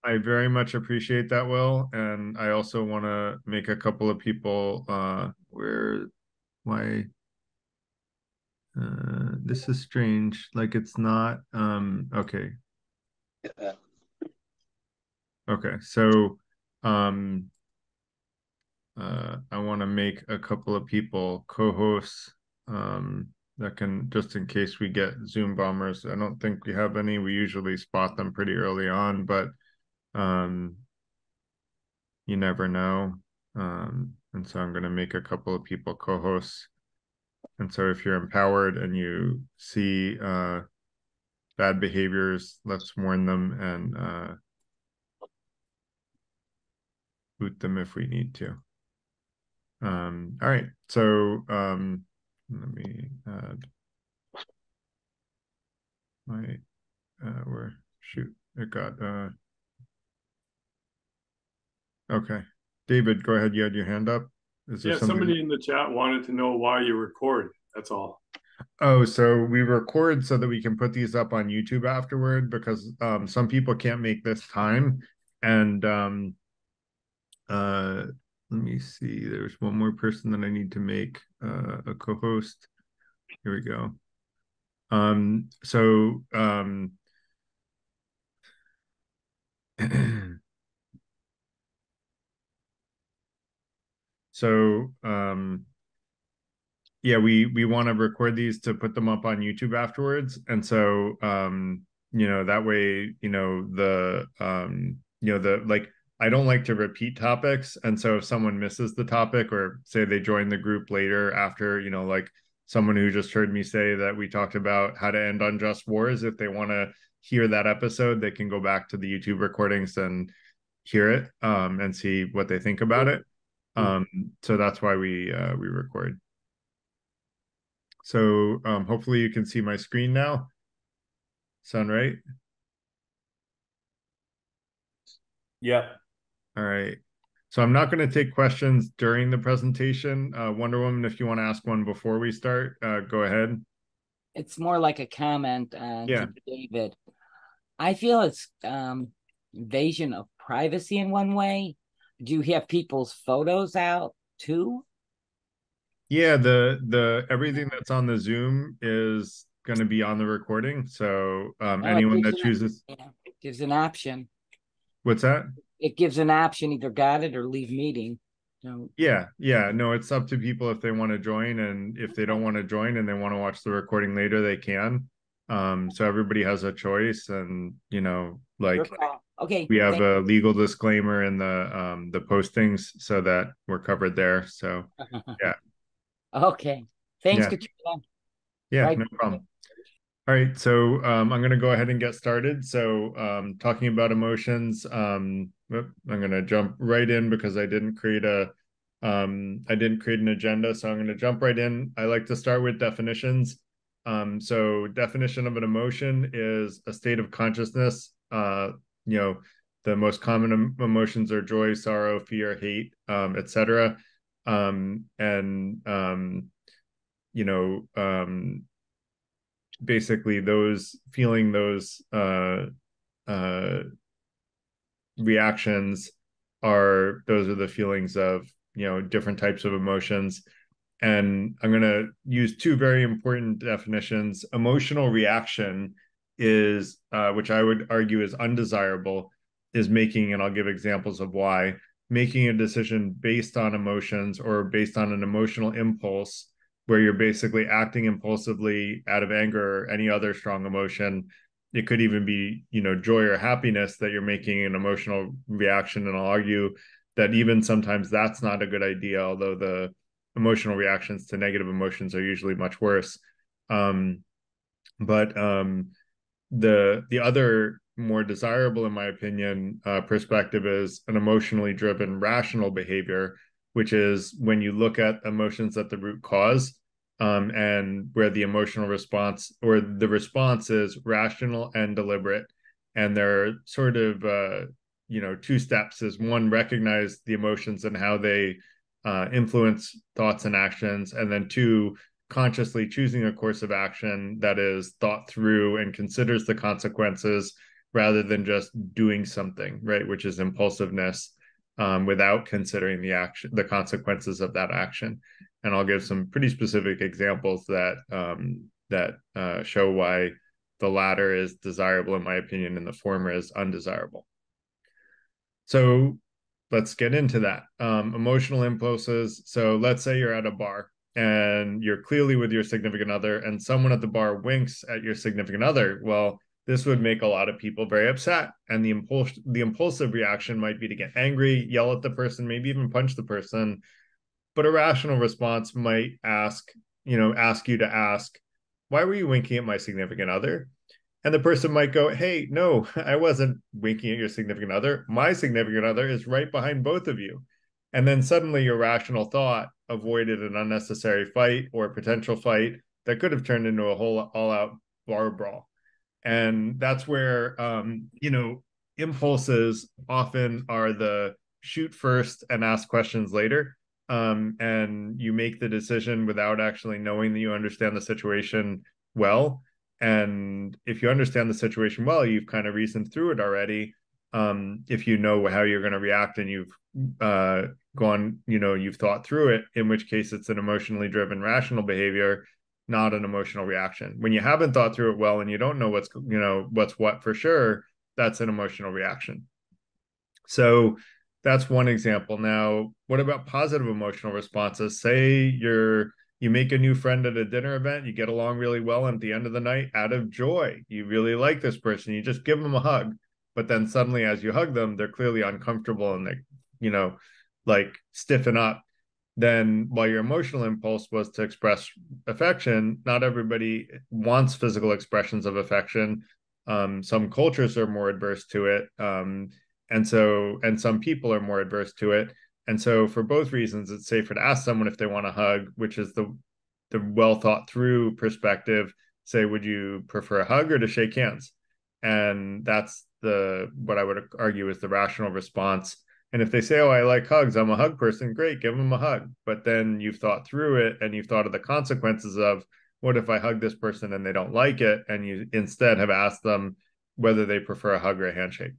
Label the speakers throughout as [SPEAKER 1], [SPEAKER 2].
[SPEAKER 1] I very much appreciate that, Will. And I also want to make a couple of people why this is strange. Like it's not okay.
[SPEAKER 2] Yeah.
[SPEAKER 1] Okay. So um I want to make a couple of people co-hosts that can, just in case we get Zoom bombers. I don't think we have any. We usually spot them pretty early on, but um you never know. And so I'm going to make a couple of people co-hosts. And so if you're empowered and you see bad behaviors, let's warn them and boot them if we need to. All right. So let me add my where shoot it got okay. David, go ahead. You had your hand up. Is there
[SPEAKER 3] Yeah,
[SPEAKER 1] something?
[SPEAKER 3] somebody in the chat wanted to know why you record. That's all.
[SPEAKER 1] Oh, so we record so that we can put these up on YouTube afterward because some people can't make this time. And uh let me see. There's one more person that I need to make a co-host. Here we go. So so yeah, we want to record these to put them up on YouTube afterwards. And so that way, the like I don't like to repeat topics. And so if someone misses the topic or say they join the group later after, like someone who just heard me say that we talked about how to end unjust wars, if they want to hear that episode, they can go back to the YouTube recordings and hear it and see what they think about it. So that's why we record. So hopefully you can see my screen now. Sound right?
[SPEAKER 2] Yep.
[SPEAKER 1] All right. So I'm not going to take questions during the presentation. Wonder Woman, if you want to ask one before we start, go ahead.
[SPEAKER 4] It's more like a comment
[SPEAKER 1] Yeah.
[SPEAKER 4] to David. I feel it's invasion of privacy in one way. Do you have people's photos out too?
[SPEAKER 1] Yeah, the everything that's on the Zoom is going to be on the recording. So
[SPEAKER 4] Oh,
[SPEAKER 1] anyone that chooses,
[SPEAKER 4] it gives an option.
[SPEAKER 1] what's that?
[SPEAKER 4] It gives an option, either got it or leave meeting. So,
[SPEAKER 1] Yeah. No, it's up to people if they want to join, and if they don't want to join and they want to watch the recording later, they can. So everybody has a choice, and
[SPEAKER 4] your
[SPEAKER 1] like
[SPEAKER 4] call. Okay,
[SPEAKER 1] we have
[SPEAKER 4] thank
[SPEAKER 1] a legal disclaimer in the postings so that we're covered there. So
[SPEAKER 4] you.
[SPEAKER 1] yeah,
[SPEAKER 4] Okay, thanks,
[SPEAKER 1] yeah,
[SPEAKER 4] Katrina.
[SPEAKER 1] yeah,
[SPEAKER 4] Right.
[SPEAKER 1] no problem. All right, so I'm going to go ahead and get started. So talking about emotions, I'm going to jump right in because I didn't create an agenda, so I'm going to jump right in. I like to start with definitions. So definition of an emotion is a state of consciousness. You know, the most common emotions are joy, sorrow, fear, hate, etc. And you know, basically those feeling those uh reactions are those are the feelings of different types of emotions. And I'm going to use two very important definitions. Emotional reaction is which I would argue is undesirable, is making, and I'll give examples of why, making a decision based on emotions or based on an emotional impulse where you're basically acting impulsively out of anger or any other strong emotion. It could even be, joy or happiness that you're making an emotional reaction. And I'll argue that even sometimes that's not a good idea, although the emotional reactions to negative emotions are usually much worse. But the other more desirable, in my opinion, perspective is an emotionally driven rational behavior, which is when you look at emotions at the root cause, and where the emotional response or the response is rational and deliberate. And there are sort of two steps. Is one, recognize the emotions and how they influence thoughts and actions, and then two, consciously choosing a course of action that is thought through and considers the consequences rather than just doing something, right, which is impulsiveness, without considering the consequences of that action. And I'll give some pretty specific examples that show why the latter is desirable in my opinion and the former is undesirable. So let's get into that. Emotional impulses. So let's say you're at a bar and you're clearly with your significant other and someone at the bar winks at your significant other. Well, this would make a lot of people very upset. And the impulsive reaction might be to get angry, yell at the person, maybe even punch the person. But a rational response might ask you to ask, why were you winking at my significant other? And the person might go, hey, no, I wasn't winking at your significant other. My significant other is right behind both of you. And then suddenly your rational thought avoided an unnecessary fight or potential fight that could have turned into a whole all-out bar brawl. And that's where impulses often are the shoot first and ask questions later. And you make the decision without actually knowing that you understand the situation well. And if you understand the situation well, you've kind of reasoned through it already. If you know how you're going to react and you've you've thought through it, in which case it's an emotionally driven rational behavior, not an emotional reaction. When you haven't thought through it well and you don't know what's what for sure, that's an emotional reaction. So that's one example. Now, what about positive emotional responses? Say you make a new friend at a dinner event, you get along really well, and at the end of the night, out of joy, you really like this person, you just give them a hug. But then suddenly, as you hug them, they're clearly uncomfortable and they, like stiffen up. Then while your emotional impulse was to express affection, not everybody wants physical expressions of affection. Some cultures are more adverse to it. And some people are more adverse to it. And so for both reasons, it's safer to ask someone if they want a hug, which is the well thought through perspective. Say, would you prefer a hug or to shake hands? And that's what I would argue is the rational response. And if they say, oh, I like hugs, I'm a hug person, great, give them a hug. But then you've thought through it and you've thought of the consequences of what if I hug this person and they don't like it? And you instead have asked them whether they prefer a hug or a handshake.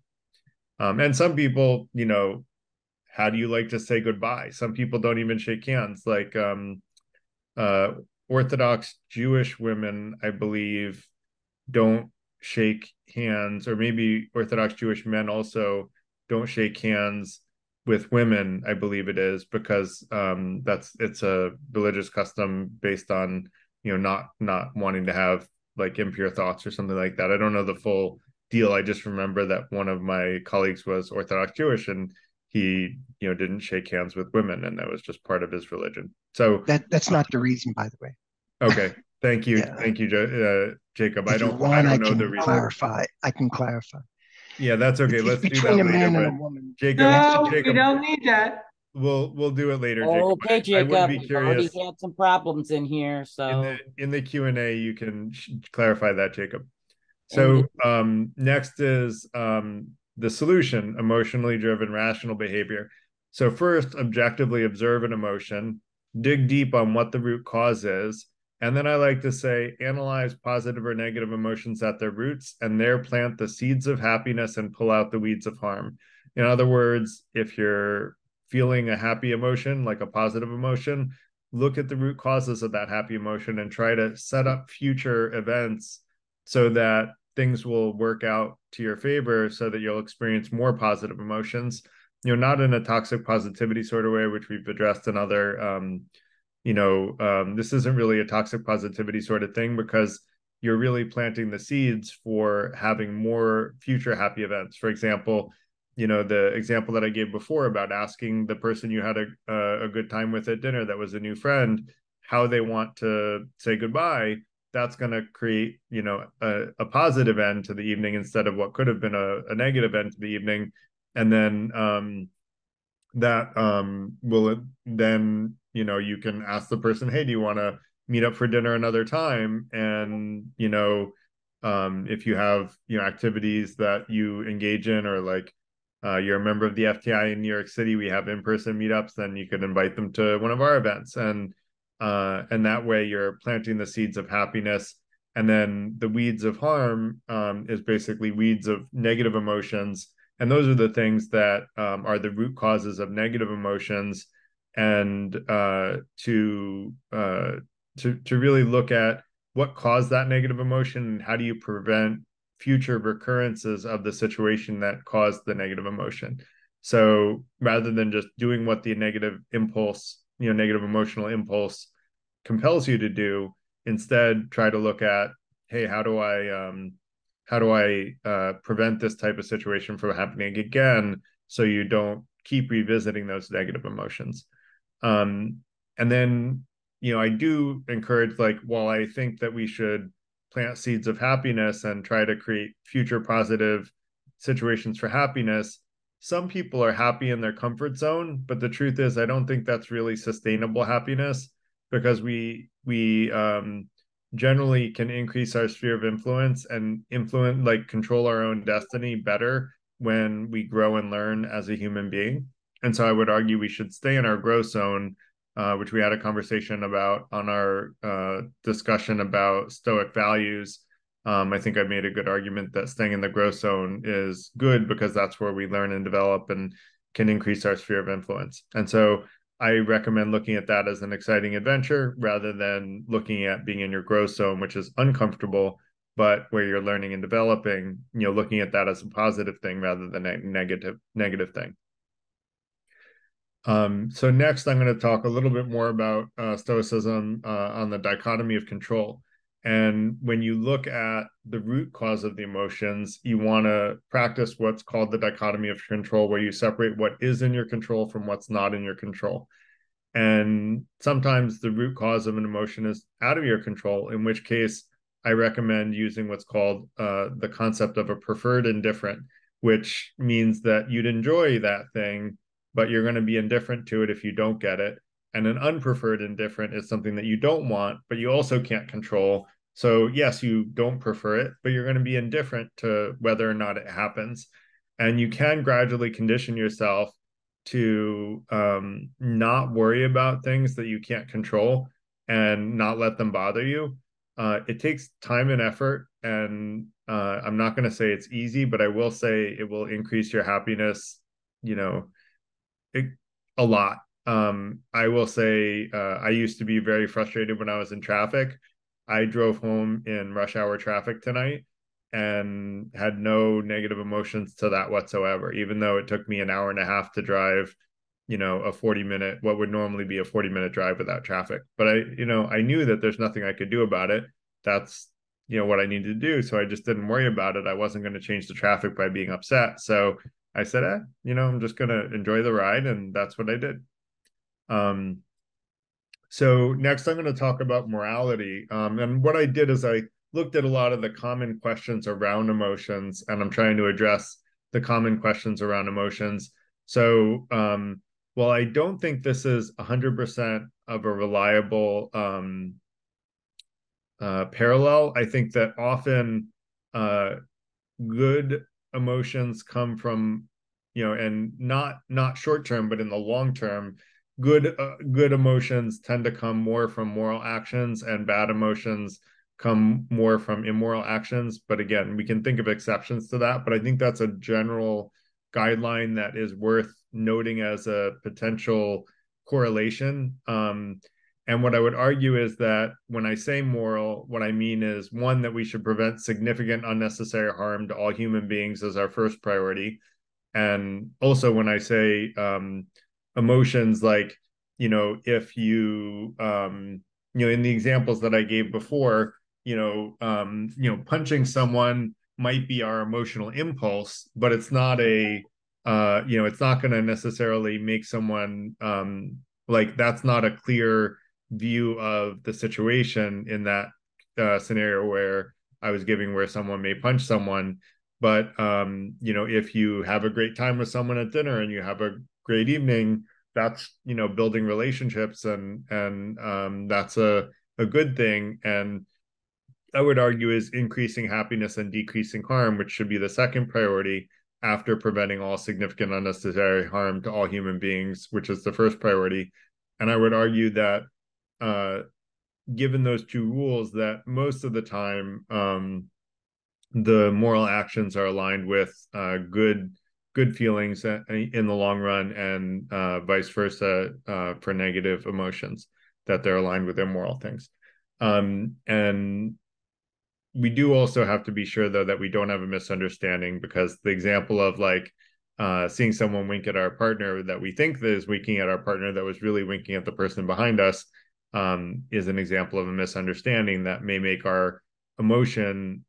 [SPEAKER 1] And some people, how do you like to say goodbye? Some people don't even shake hands. Like Orthodox Jewish women, I believe, don't shake hands, or maybe Orthodox Jewish men also don't shake hands with women, I believe it is, because it's a religious custom based on not wanting to have like impure thoughts or something like that. I don't know the full deal. I just remember that one of my colleagues was Orthodox Jewish and he didn't shake hands with women, and that was just part of his religion. So
[SPEAKER 5] that's not the reason, by the way.
[SPEAKER 1] Okay. Thank you.
[SPEAKER 5] Yeah.
[SPEAKER 1] Thank you, Jacob.
[SPEAKER 5] If
[SPEAKER 1] I don't
[SPEAKER 5] I
[SPEAKER 1] know
[SPEAKER 5] can
[SPEAKER 1] the reason.
[SPEAKER 5] clarify. I can clarify.
[SPEAKER 1] Yeah, that's okay.
[SPEAKER 5] It's
[SPEAKER 1] Let's do that
[SPEAKER 5] between a
[SPEAKER 1] later.
[SPEAKER 5] man and
[SPEAKER 1] But
[SPEAKER 5] a woman.
[SPEAKER 1] Jacob,
[SPEAKER 6] No, we
[SPEAKER 1] Jacob,
[SPEAKER 6] don't need that.
[SPEAKER 1] we'll do it later, Jacob.
[SPEAKER 4] Okay,
[SPEAKER 1] I would
[SPEAKER 4] Jacob,
[SPEAKER 1] be
[SPEAKER 4] we've already
[SPEAKER 1] curious
[SPEAKER 4] had some problems in here, so
[SPEAKER 1] in the Q&A. You can clarify that, Jacob. So next is the solution: emotionally driven rational behavior. So first, objectively observe an emotion, dig deep on what the root cause is. And then I like to say, analyze positive or negative emotions at their roots, and there plant the seeds of happiness and pull out the weeds of harm. In other words, if you're feeling a happy emotion, like a positive emotion, look at the root causes of that happy emotion and try to set up future events so that things will work out to your favor so that you'll experience more positive emotions. Not in a toxic positivity sort of way, which we've addressed in other this isn't really a toxic positivity sort of thing because you're really planting the seeds for having more future happy events. For example, the example that I gave before about asking the person you had a good time with at dinner that was a new friend how they want to say goodbye. That's going to create a positive end to the evening instead of what could have been a negative end to the evening. And then that will then you can ask the person, hey, do you want to meet up for dinner another time? And if you have activities that you engage in, or like you're a member of the FTI in New York City, we have in-person meetups, then you can invite them to one of our events. And that way you're planting the seeds of happiness. And then the weeds of harm is basically weeds of negative emotions. And those are the things that are the root causes of negative emotions. And to really look at what caused that negative emotion and how do you prevent future recurrences of the situation that caused the negative emotion. So rather than just doing what the negative impulse, negative emotional impulse compels you to do, instead try to look at, hey, how do I prevent this type of situation from happening again, so you don't keep revisiting those negative emotions. And then, I do encourage, like, while I think that we should plant seeds of happiness and try to create future positive situations for happiness, some people are happy in their comfort zone, but the truth is I don't think that's really sustainable happiness, because we generally can increase our sphere of influence and control our own destiny better when we grow and learn as a human being. And so I would argue we should stay in our growth zone, which we had a conversation about on our discussion about Stoic values. I think I made a good argument that staying in the growth zone is good because that's where we learn and develop and can increase our sphere of influence. And so I recommend looking at that as an exciting adventure rather than looking at being in your growth zone, which is uncomfortable, but where you're learning and developing, looking at that as a positive thing rather than a negative thing. So next, I'm going to talk a little bit more about Stoicism on the dichotomy of control. And when you look at the root cause of the emotions, you want to practice what's called the dichotomy of control, where you separate what is in your control from what's not in your control. And sometimes the root cause of an emotion is out of your control, in which case I recommend using what's called the concept of a preferred indifferent, which means that you'd enjoy that thing, but you're going to be indifferent to it if you don't get it. And an unpreferred indifferent is something that you don't want, but you also can't control. So yes, you don't prefer it, but you're going to be indifferent to whether or not it happens. And you can gradually condition yourself to not worry about things that you can't control and not let them bother you. It takes time and effort, and I'm not going to say it's easy, but I will say it will increase your happiness, a lot. I will say I used to be very frustrated when I was in traffic. I drove home in rush hour traffic tonight and had no negative emotions to that whatsoever, even though it took me an hour and a half to drive, a 40-minute, what would normally be a 40-minute drive without traffic. But I knew that there's nothing I could do about it. That's, what I needed to do. So I just didn't worry about it. I wasn't going to change the traffic by being upset. So I said, I'm just going to enjoy the ride. And that's what I did. So next I'm going to talk about morality. And what I did is I looked at a lot of the common questions around emotions, and I'm trying to address the common questions around emotions. So while I don't think this is 100% of a reliable parallel, I think that often good emotions come from, and not short term, but in the long term, good emotions tend to come more from moral actions, and bad emotions come more from immoral actions. But again, we can think of exceptions to that, but I think that's a general guideline that is worth noting as a potential correlation. And what I would argue is that when I say moral, what I mean is, one, that we should prevent significant unnecessary harm to all human beings as our first priority. And also when I say emotions, like, if you, in the examples that I gave before, punching someone might be our emotional impulse, but it's not it's not going to necessarily make someone like, that's not a clear view of the situation in that scenario where I was giving, where someone may punch someone. But if you have a great time with someone at dinner and you have a great evening, that's building relationships, and that's a good thing. And I would argue is increasing happiness and decreasing harm, which should be the second priority after preventing all significant unnecessary harm to all human beings, which is the first priority. And I would argue that given those two rules, that most of the time the moral actions are aligned with good feelings in the long run, and vice versa for negative emotions, that they're aligned with immoral things. And we do also have to be sure, though, that we don't have a misunderstanding, because the example of like seeing someone wink at our partner that we think that is winking at our partner that was really winking at the person behind us is an example of a misunderstanding that may make our emotion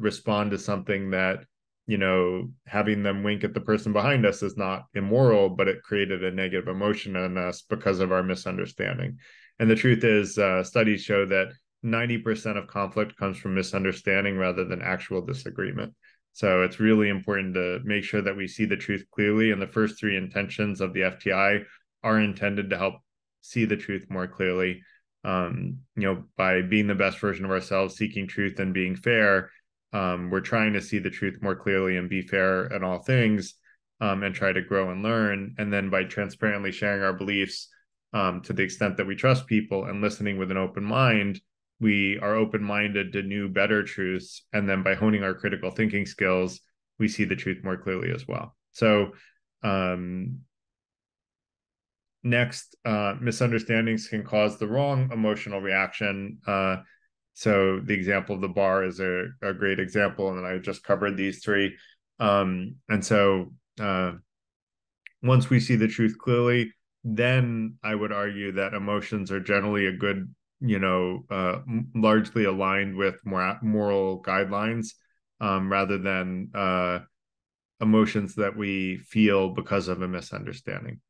[SPEAKER 1] respond to something that, you know, having them wink at the person behind us is not immoral, but it created a negative emotion in us because of our misunderstanding. And the truth is, studies show that 90% of conflict comes from misunderstanding rather than actual disagreement. So it's really important to make sure that we see the truth clearly. And the first three intentions of the FTI are intended to help see the truth more clearly. By being the best version of ourselves, seeking truth, and being fair, we're trying to see the truth more clearly and be fair in all things, and try to grow and learn. And then by transparently sharing our beliefs to the extent that we trust people and listening with an open mind, we are open-minded to new, better truths. And then by honing our critical thinking skills, we see the truth more clearly as well. So next, misunderstandings can cause the wrong emotional reaction. So the example of the bar is a great example, and I just covered these three. And so once we see the truth clearly, then I would argue that emotions are generally a good, largely aligned with moral guidelines, rather than emotions that we feel because of a misunderstanding.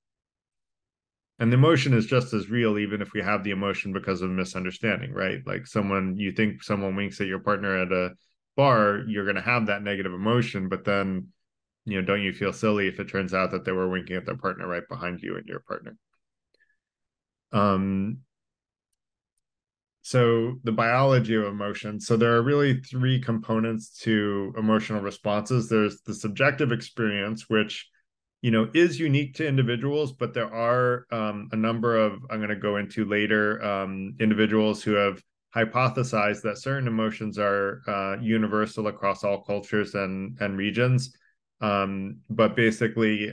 [SPEAKER 1] And the emotion is just as real, even if we have the emotion because of a misunderstanding, right? Like you think someone winks at your partner at a bar, you're going to have that negative emotion, but then, don't you feel silly if it turns out that they were winking at their partner right behind you and your partner? So the biology of emotion. So there are really three components to emotional responses. There's the subjective experience, which, is unique to individuals, but there are a number of, I'm going to go into later, individuals who have hypothesized that certain emotions are universal across all cultures and regions. But basically,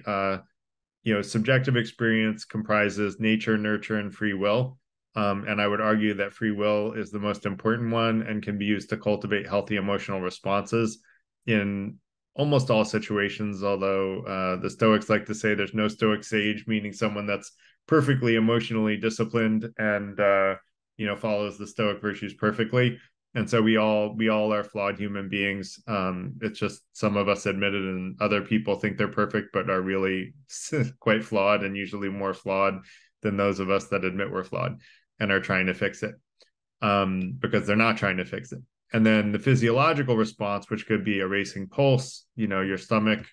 [SPEAKER 1] subjective experience comprises nature, nurture, and free will. And I would argue that free will is the most important one and can be used to cultivate healthy emotional responses in almost all situations, although the Stoics like to say there's no Stoic sage, meaning someone that's perfectly emotionally disciplined and follows the Stoic virtues perfectly. And so we all are flawed human beings. It's just some of us admit it, and other people think they're perfect, but are really quite flawed, and usually more flawed than those of us that admit we're flawed and are trying to fix it, because they're not trying to fix it. And then the physiological response, which could be a racing pulse, your stomach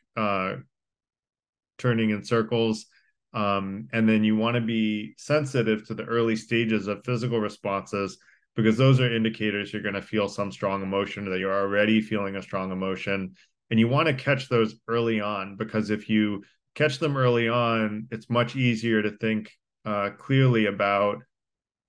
[SPEAKER 1] turning in circles. And then you want to be sensitive to the early stages of physical responses, because those are indicators you're going to feel some strong emotion, or that you're already feeling a strong emotion. And you want to catch those early on, because if you catch them early on, it's much easier to think clearly about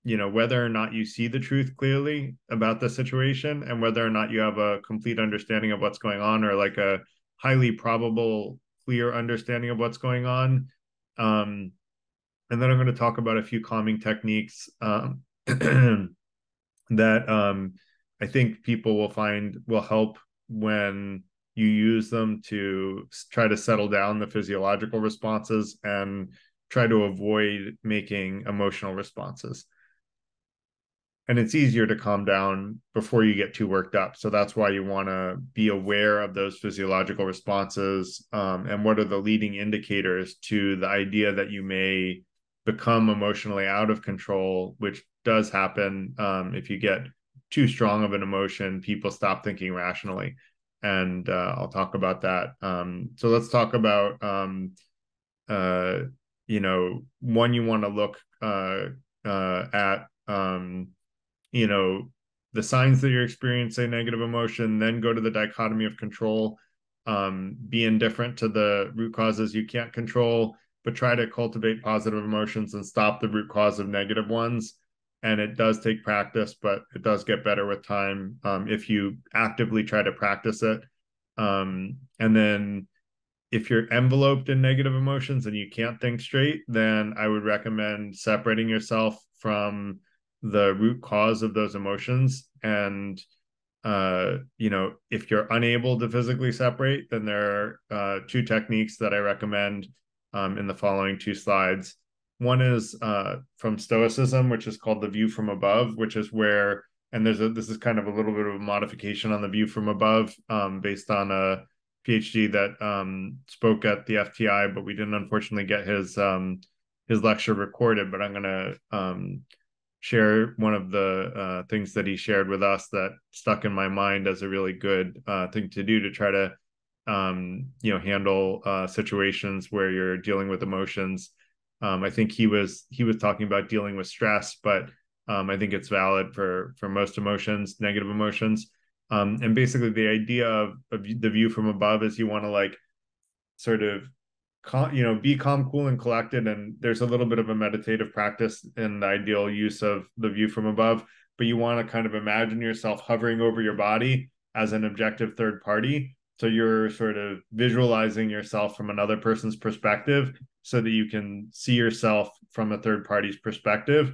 [SPEAKER 1] whether or not you see the truth clearly about the situation, and whether or not you have a complete understanding of what's going on, or like a highly probable, clear understanding of what's going on. And then I'm going to talk about a few calming techniques that I think people will find will help when you use them to try to settle down the physiological responses and try to avoid making emotional responses. And it's easier to calm down before you get too worked up. So that's why you want to be aware of those physiological responses, and what are the leading indicators to the idea that you may become emotionally out of control, which does happen. If you get too strong of an emotion, people stop thinking rationally. And I'll talk about that. So let's talk about, one, you want to look at, the signs that you're experiencing negative emotion, then go to the dichotomy of control. Be indifferent to the root causes you can't control, but try to cultivate positive emotions and stop the root cause of negative ones. and it does take practice, but it does get better with time if you actively try to practice it. And then if you're enveloped in negative emotions and you can't think straight, then I would recommend separating yourself from the root cause of those emotions. And if you're unable to physically separate, then there are two techniques that I recommend in the following two slides. One is from Stoicism, which is called the view from above, which is where, and this is kind of a little bit of a modification on the view from above, based on a PhD that spoke at the FTI, but we didn't unfortunately get his lecture recorded. But I'm going to share one of the things that he shared with us that stuck in my mind as a really good thing to do to try to handle situations where you're dealing with emotions. I think he was talking about dealing with stress, but I think it's valid for most emotions, negative emotions. And basically the idea of the view from above is you want to like sort of be calm, cool, and collected. And there's a little bit of a meditative practice in the ideal use of the view from above, but you want to kind of imagine yourself hovering over your body as an objective third party. So you're sort of visualizing yourself from another person's perspective so that you can see yourself from a third party's perspective.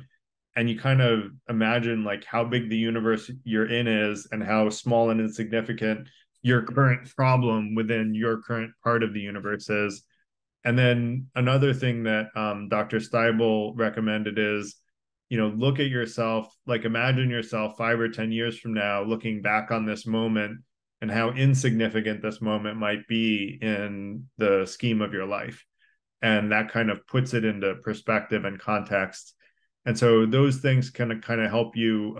[SPEAKER 1] And you kind of imagine like how big the universe you're in is and how small and insignificant your current problem within your current part of the universe is. And then another thing that Dr. Steibel recommended is, look at yourself, like imagine yourself 5 or 10 years from now, looking back on this moment and how insignificant this moment might be in the scheme of your life. And that kind of puts it into perspective and context. And so those things can kind of help you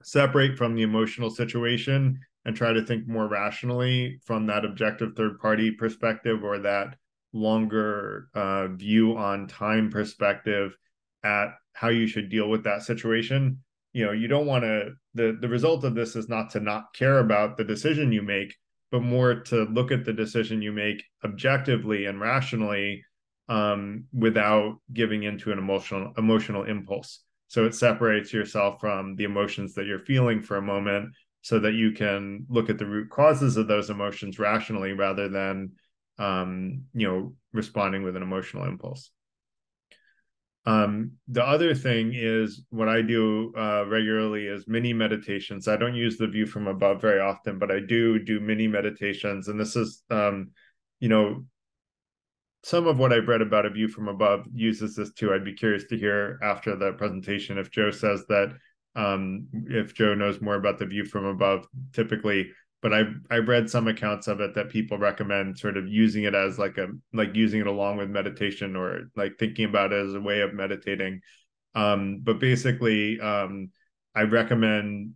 [SPEAKER 1] separate from the emotional situation and try to think more rationally from that objective third party perspective, or that longer view on time perspective at how you should deal with that situation. You don't want to, the result of this is not to not care about the decision you make, but more to look at the decision you make objectively and rationally, without giving into an emotional impulse. So it separates yourself from the emotions that you're feeling for a moment so that you can look at the root causes of those emotions rationally rather than responding with an emotional impulse. The other thing is what I do regularly is mini meditations. I don't use the view from above very often, but I do mini meditations. And this is, some of what I've read about a view from above uses this too. I'd be curious to hear after the presentation if Joe says that, if Joe knows more about the view from above typically. But I've read some accounts of it that people recommend sort of using it as like using it along with meditation, or like thinking about it as a way of meditating. But basically, I recommend,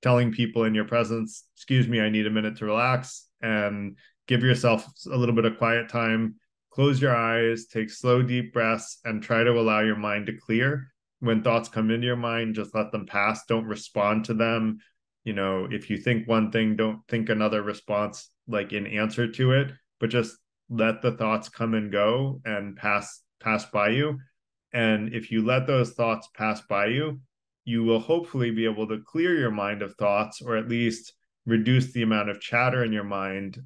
[SPEAKER 1] telling people in your presence, excuse me, I need a minute to relax, and give yourself a little bit of quiet time. Close your eyes, take slow, deep breaths, and try to allow your mind to clear. When thoughts come into your mind, just let them pass. Don't respond to them. If you think one thing, don't think another response like in answer to it, but just let the thoughts come and go and pass by you. And if you let those thoughts pass by you, you will hopefully be able to clear your mind of thoughts, or at least reduce the amount of chatter in your mind,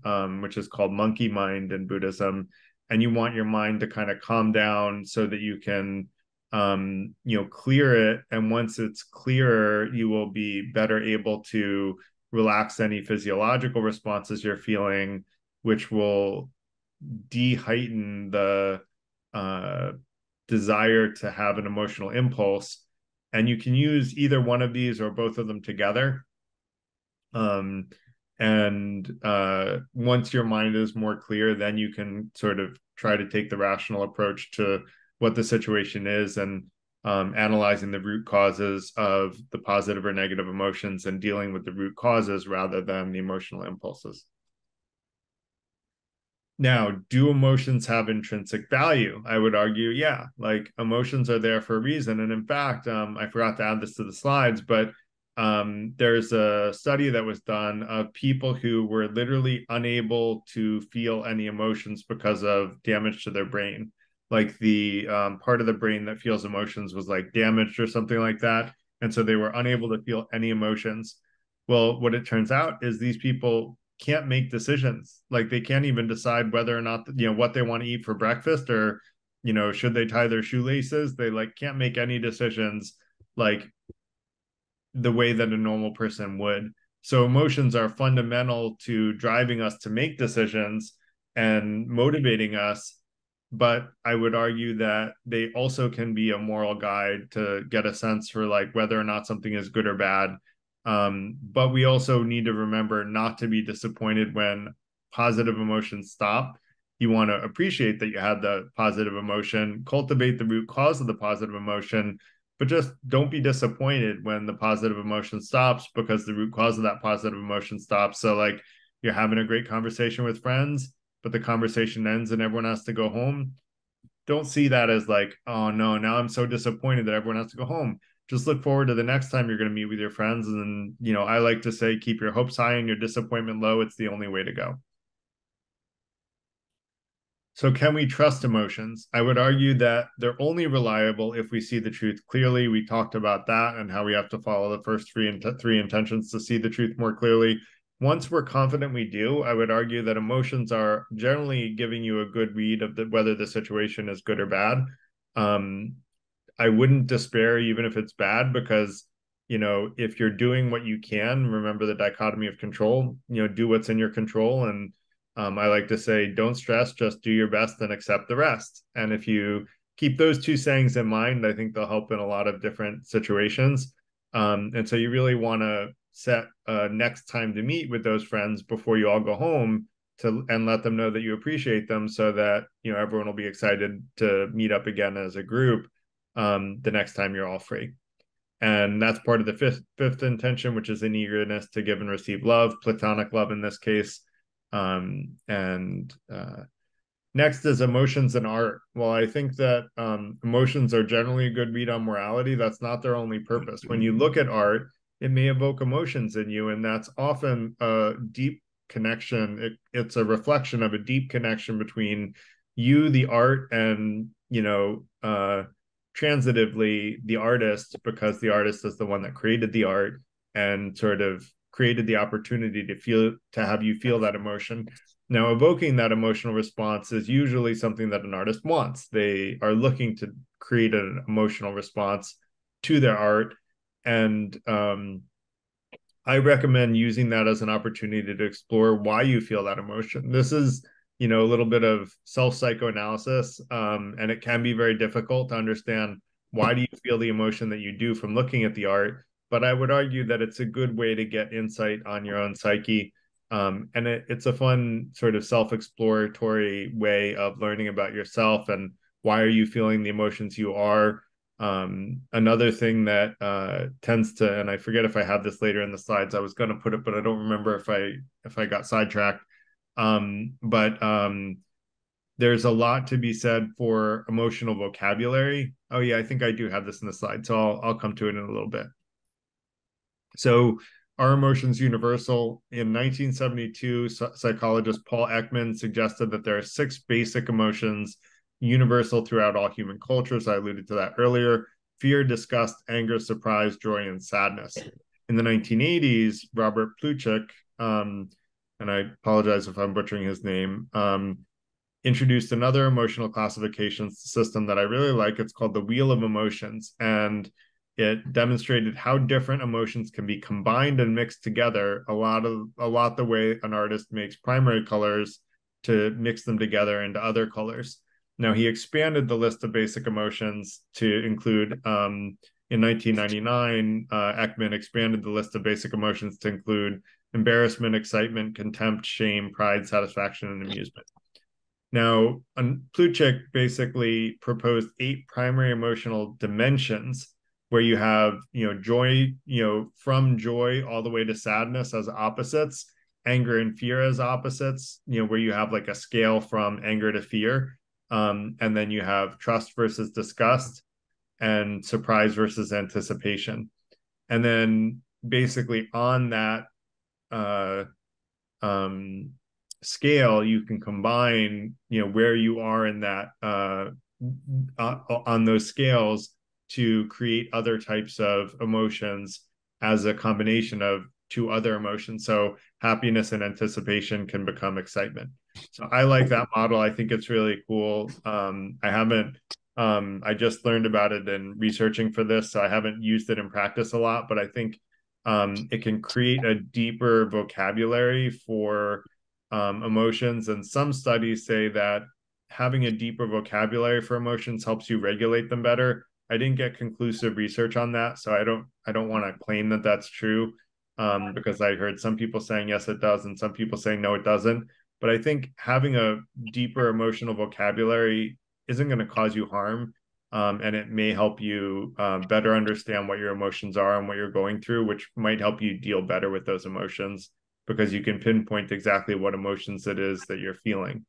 [SPEAKER 1] which is called monkey mind in Buddhism. And you want your mind to kind of calm down so that you can clear it. And once it's clearer, you will be better able to relax any physiological responses you're feeling, which will de-heighten the desire to have an emotional impulse. And you can use either one of these or both of them together. Once your mind is more clear, then you can sort of try to take the rational approach to what the situation is, and analyzing the root causes of the positive or negative emotions and dealing with the root causes rather than the emotional impulses. Now, do emotions have intrinsic value? I would argue, yeah, like emotions are there for a reason. And in fact, I forgot to add this to the slides, but there's a study that was done of people who were literally unable to feel any emotions because of damage to their brain. like the part of the brain that feels emotions was like damaged or something like that. And so they were unable to feel any emotions. Well, what it turns out is these people can't make decisions. Like they can't even decide whether or not, what they want to eat for breakfast, or, should they tie their shoelaces. They like can't make any decisions like the way that a normal person would. So emotions are fundamental to driving us to make decisions and motivating us. But I would argue that they also can be a moral guide to get a sense for like whether or not something is good or bad. But we also need to remember not to be disappointed when positive emotions stop. You want to appreciate that you had the positive emotion, cultivate the root cause of the positive emotion, but just don't be disappointed when the positive emotion stops, because the root cause of that positive emotion stops. So like you're having a great conversation with friends, but the conversation ends and everyone has to go home. Don't see that as like, oh no, now I'm so disappointed that everyone has to go home. Just look forward to the next time you're going to meet with your friends. And I like to say, keep your hopes high and your disappointment low. It's the only way to go. So can we trust emotions? I would argue that they're only reliable if we see the truth clearly. We talked about that and how we have to follow the first three intentions to see the truth more clearly. Once we're confident we do, I would argue that emotions are generally giving you a good read of whether the situation is good or bad. I wouldn't despair even if it's bad, because if you're doing what you can, remember the dichotomy of control, do what's in your control. And I like to say, don't stress, just do your best and accept the rest. And if you keep those two sayings in mind, I think they'll help in a lot of different situations. And so you really want to set next time to meet with those friends before you all go home, and let them know that you appreciate them, so that everyone will be excited to meet up again as a group the next time you're all free. And that's part of the fifth intention, which is an eagerness to give and receive love, platonic love in this case. And next is emotions and art. Well, I think that emotions are generally a good read on morality. That's not their only purpose. When you look at art, it may evoke emotions in you, and that's often a deep connection. It's a reflection of a deep connection between you, the art, and transitively the artist, because the artist is the one that created the art and sort of created the opportunity to have you feel that emotion. Now, evoking that emotional response is usually something that an artist wants. They are looking to create an emotional response to their art. And I recommend using that as an opportunity to explore why you feel that emotion. This is, a little bit of self-psychoanalysis, and it can be very difficult to understand why do you feel the emotion that you do from looking at the art. But I would argue that it's a good way to get insight on your own psyche. And it's a fun sort of self-exploratory way of learning about yourself and why are you feeling the emotions you are. Another thing that tends to, and I forget if I have this later in the slides, I was going to put it, but I don't remember if I got sidetracked. But there's a lot to be said for emotional vocabulary. Oh yeah, I think I do have this in the slide, so I'll come to it in a little bit. So are emotions universal? In 1972, psychologist Paul Ekman suggested that there are 6 basic emotions universal throughout all human cultures. I alluded to that earlier: fear, disgust, anger, surprise, joy, and sadness. In the 1980s, Robert Plutchik, and I apologize if I'm butchering his name, introduced another emotional classification system that I really like. It's called the Wheel of Emotions, and it demonstrated how different emotions can be combined and mixed together, a lot the way an artist makes primary colors to mix them together into other colors. Now, he expanded the list of basic emotions to include, in 1999, Ekman expanded the list of basic emotions to include embarrassment, excitement, contempt, shame, pride, satisfaction, and amusement. Now, Plutchik basically proposed 8 primary emotional dimensions, where you have, joy, from joy all the way to sadness as opposites, anger and fear as opposites, where you have like a scale from anger to fear. And then you have trust versus disgust, and surprise versus anticipation. And then basically on that scale, you can combine, where you are in that on those scales to create other types of emotions as a combination of two other emotions. So happiness and anticipation can become excitement. So I like that model. I think it's really cool. I just learned about it in researching for this, so I haven't used it in practice a lot, but I think it can create a deeper vocabulary for emotions. And some studies say that having a deeper vocabulary for emotions helps you regulate them better. I didn't get conclusive research on that, so I don't want to claim that that's true, because I heard some people saying yes, it does, and some people saying no, it doesn't. But I think having a deeper emotional vocabulary isn't going to cause you harm, and it may help you better understand what your emotions are and what you're going through, which might help you deal better with those emotions because you can pinpoint exactly what emotions it is that you're feeling.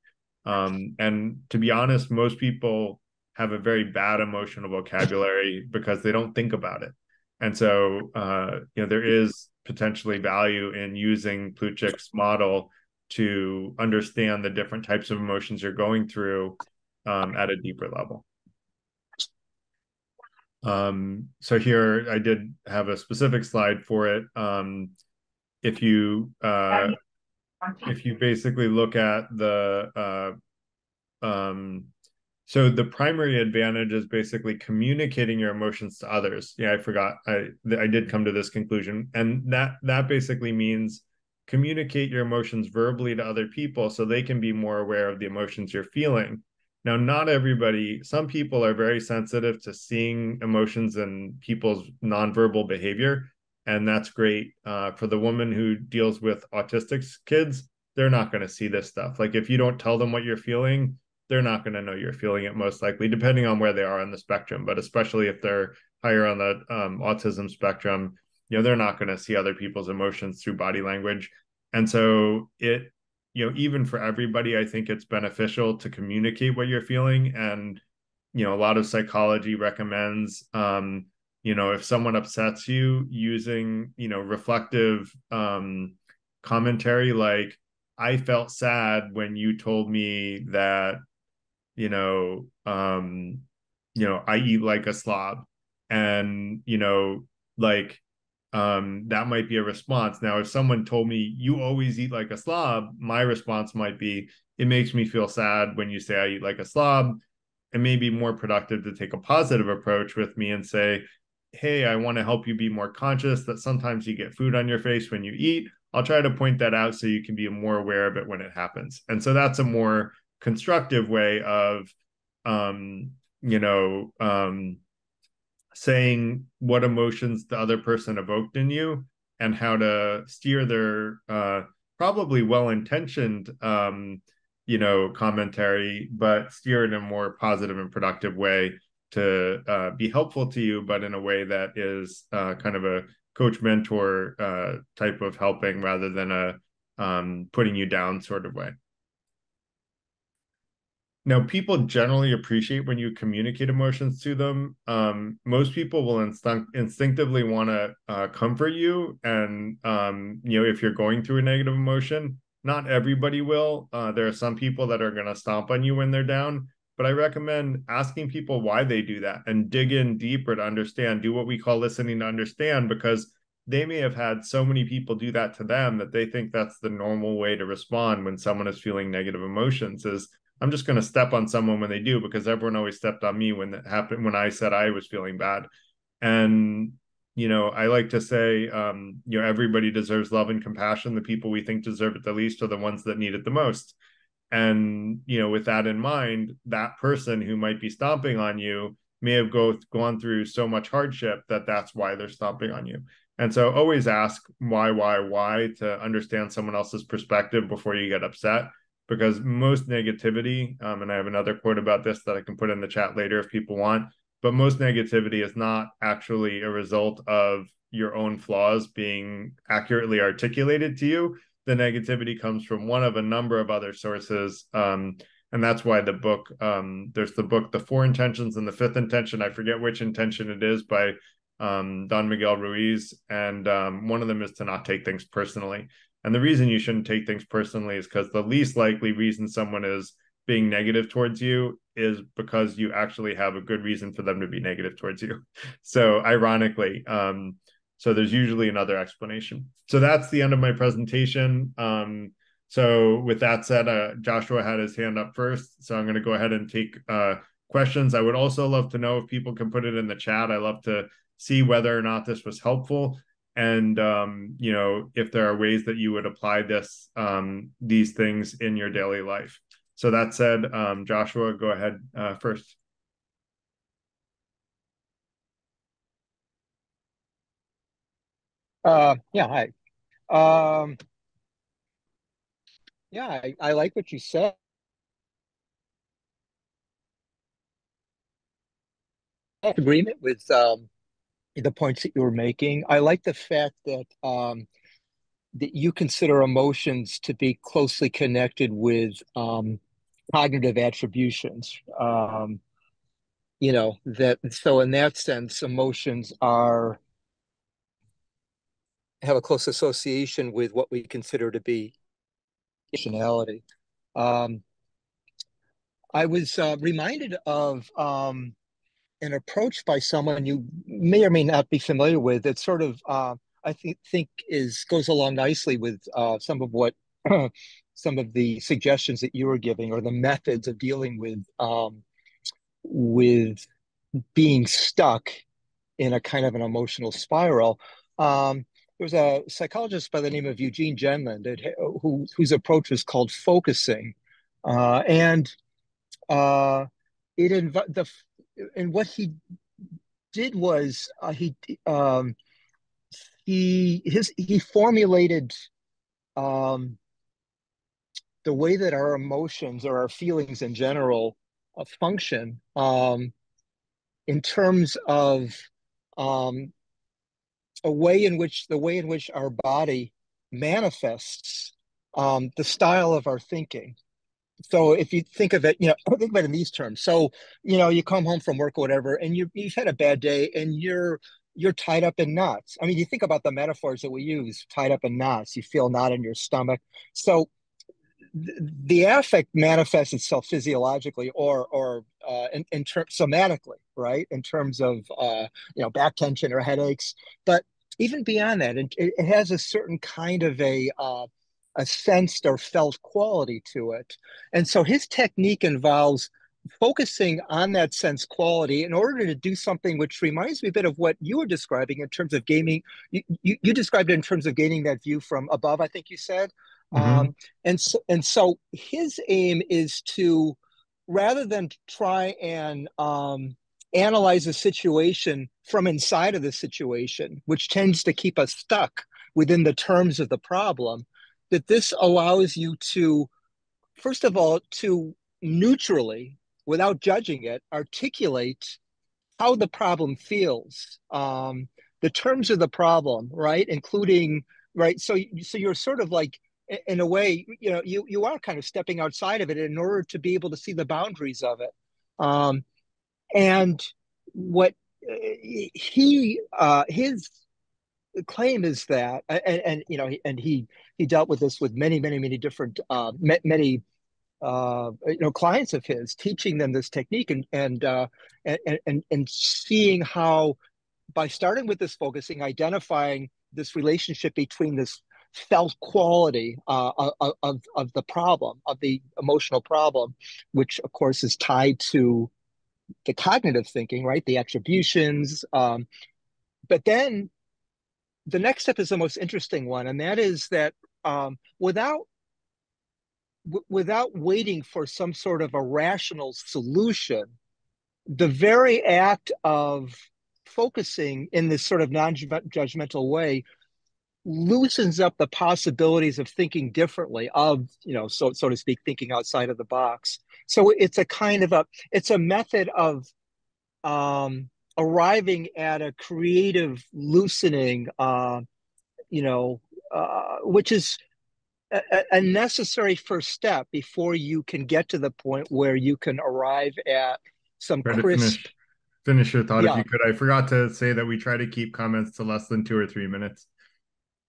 [SPEAKER 1] And to be honest, most people have a very bad emotional vocabulary because they don't think about it. And so, there is potentially value in using Plutchik's model to understand the different types of emotions you're going through at a deeper level. So here I did have a specific slide for it. If you basically look at so the primary advantage is basically communicating your emotions to others. Yeah, I forgot. I did come to this conclusion, and that basically means communicate your emotions verbally to other people so they can be more aware of the emotions you're feeling. Now, not everybody, some people are very sensitive to seeing emotions in people's nonverbal behavior, and that's great. For the woman who deals with autistic kids, they're not going to see this stuff. Like if you don't tell them what you're feeling, they're not going to know you're feeling it, most likely, depending on where they are on the spectrum. But especially if they're higher on the autism spectrum, they're not going to see other people's emotions through body language. And so even for everybody, I think it's beneficial to communicate what you're feeling. And, a lot of psychology recommends, if someone upsets you, using, reflective commentary, like, I felt sad when you told me that, I eat like a slob. And, like, that might be a response. Now, if someone told me you always eat like a slob, my response might be, it makes me feel sad when you say I eat like a slob. It may be more productive to take a positive approach with me and say, hey, I want to help you be more conscious that sometimes you get food on your face when you eat. I'll try to point that out so you can be more aware of it when it happens. And so that's a more constructive way of, you know, saying what emotions the other person evoked in you and how to steer their probably well-intentioned commentary, but steer it in a more positive and productive way to be helpful to you, but in a way that is kind of a coach mentor type of helping rather than a putting you down sort of way. Now, people generally appreciate when you communicate emotions to them. Most people will instinctively want to comfort you. And, if you're going through a negative emotion, not everybody will. There are some people that are going to stomp on you when they're down. But I recommend asking people why they do that and dig in deeper to understand, do what we call listening to understand, because they may have had so many people do that to them that they think that's the normal way to respond when someone is feeling negative emotions is, I'm just going to step on someone when they do, because everyone always stepped on me when that happened, when I said I was feeling bad. And, I like to say, everybody deserves love and compassion. The people we think deserve it the least are the ones that need it the most. And, with that in mind, that person who might be stomping on you may have gone through so much hardship that that's why they're stomping on you. And so always ask why to understand someone else's perspective before you get upset. Because most negativity, and I have another quote about this that I can put in the chat later if people want, but most negativity is not actually a result of your own flaws being accurately articulated to you. The negativity comes from one of a number of other sources. And that's why the book, there's the book, The Four Intentions and the Fifth Intention. I forget which intention it is by Don Miguel Ruiz. And one of them is to not take things personally. And the reason you shouldn't take things personally is because the least likely reason someone is being negative towards you is because you actually have a good reason for them to be negative towards you. So ironically, so there's usually another explanation. So that's the end of my presentation. So with that said, Joshua had his hand up first, so I'm going to go ahead and take questions. I would also love to know if people can put it in the chat. I love to see whether or not this was helpful, and you know, if there are ways that you would apply these things in your daily life. So that said, Joshua, go ahead first.
[SPEAKER 6] Yeah, hi. Yeah, I like what you said. Agreement with the points that you were making. I like the fact that that you consider emotions to be closely connected with cognitive attributions. You know, that so in that sense, emotions are have a close association with what we consider to be personality. Um, I was reminded of an approach by someone you may or may not be familiar with. That sort of I think is goes along nicely with some of what some of the suggestions that you were giving, or the methods of dealing with being stuck in a kind of an emotional spiral. There was a psychologist by the name of Eugene Genland whose approach was called focusing, and it the and what he did was he formulated um, the way that our emotions or our feelings in general function in terms of um, the way in which our body manifests the style of our thinking. So if you think of it, you know, think about it in these terms. So, you know, you come home from work or whatever, and you've had a bad day, and you're tied up in knots. I mean, you think about the metaphors that we use, tied up in knots. You feel a knot in your stomach. So the affect manifests itself physiologically or in terms somatically, right? In terms of you know, back tension or headaches. But even beyond that, it has a certain kind of a sensed or felt quality to it. And so his technique involves focusing on that sense quality in order to do something which reminds me a bit of what you were describing in terms of gaming. You described it in terms of gaining that view from above, I think you said.
[SPEAKER 1] Mm-hmm.
[SPEAKER 6] And so his aim is to, rather than try and analyze a situation from inside of the situation, which tends to keep us stuck within the terms of the problem, that this allows you to, first of all, to neutrally, without judging it, articulate how the problem feels, the terms of the problem, right? Including, right? So you're sort of like, in a way, you know, you are kind of stepping outside of it in order to be able to see the boundaries of it. And what his claim is that, and you know, he dealt with this with many different many you know, clients of his, teaching them this technique and seeing how, by starting with this focusing, identifying this relationship between this felt quality of the problem, of the emotional problem, which of course is tied to the cognitive thinking, right? The attributions. But then the next step is the most interesting one, and that is that without waiting for some sort of a rational solution, the very act of focusing in this sort of non-judgmental way loosens up the possibilities of thinking differently, of, you know, so to speak, thinking outside of the box. So it's a kind of it's a method of arriving at a creative loosening, you know, which is a necessary first step before you can get to the point where you can arrive at some
[SPEAKER 1] Try to
[SPEAKER 6] crisp.
[SPEAKER 1] finish your thought if
[SPEAKER 6] Yeah,
[SPEAKER 1] you could. I forgot to say that we try to keep comments to less than 2 or 3 minutes.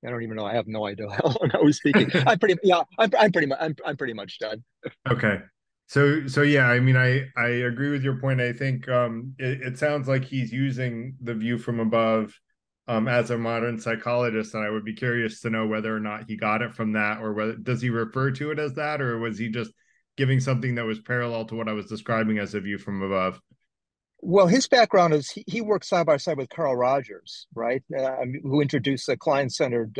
[SPEAKER 6] I don't even know. I have no idea how long I was speaking. I'm pretty. Yeah, I'm pretty much. I'm pretty much done.
[SPEAKER 1] Okay. So yeah, I mean, I agree with your point. I think it sounds like he's using the view from above as a modern psychologist, and I would be curious to know whether or not he got it from that, or whether does he refer to it as that, or was he just giving something that was parallel to what I was describing as a view from above?
[SPEAKER 6] Well, his background is he worked side by side with Carl Rogers, right? Who introduced the client-centered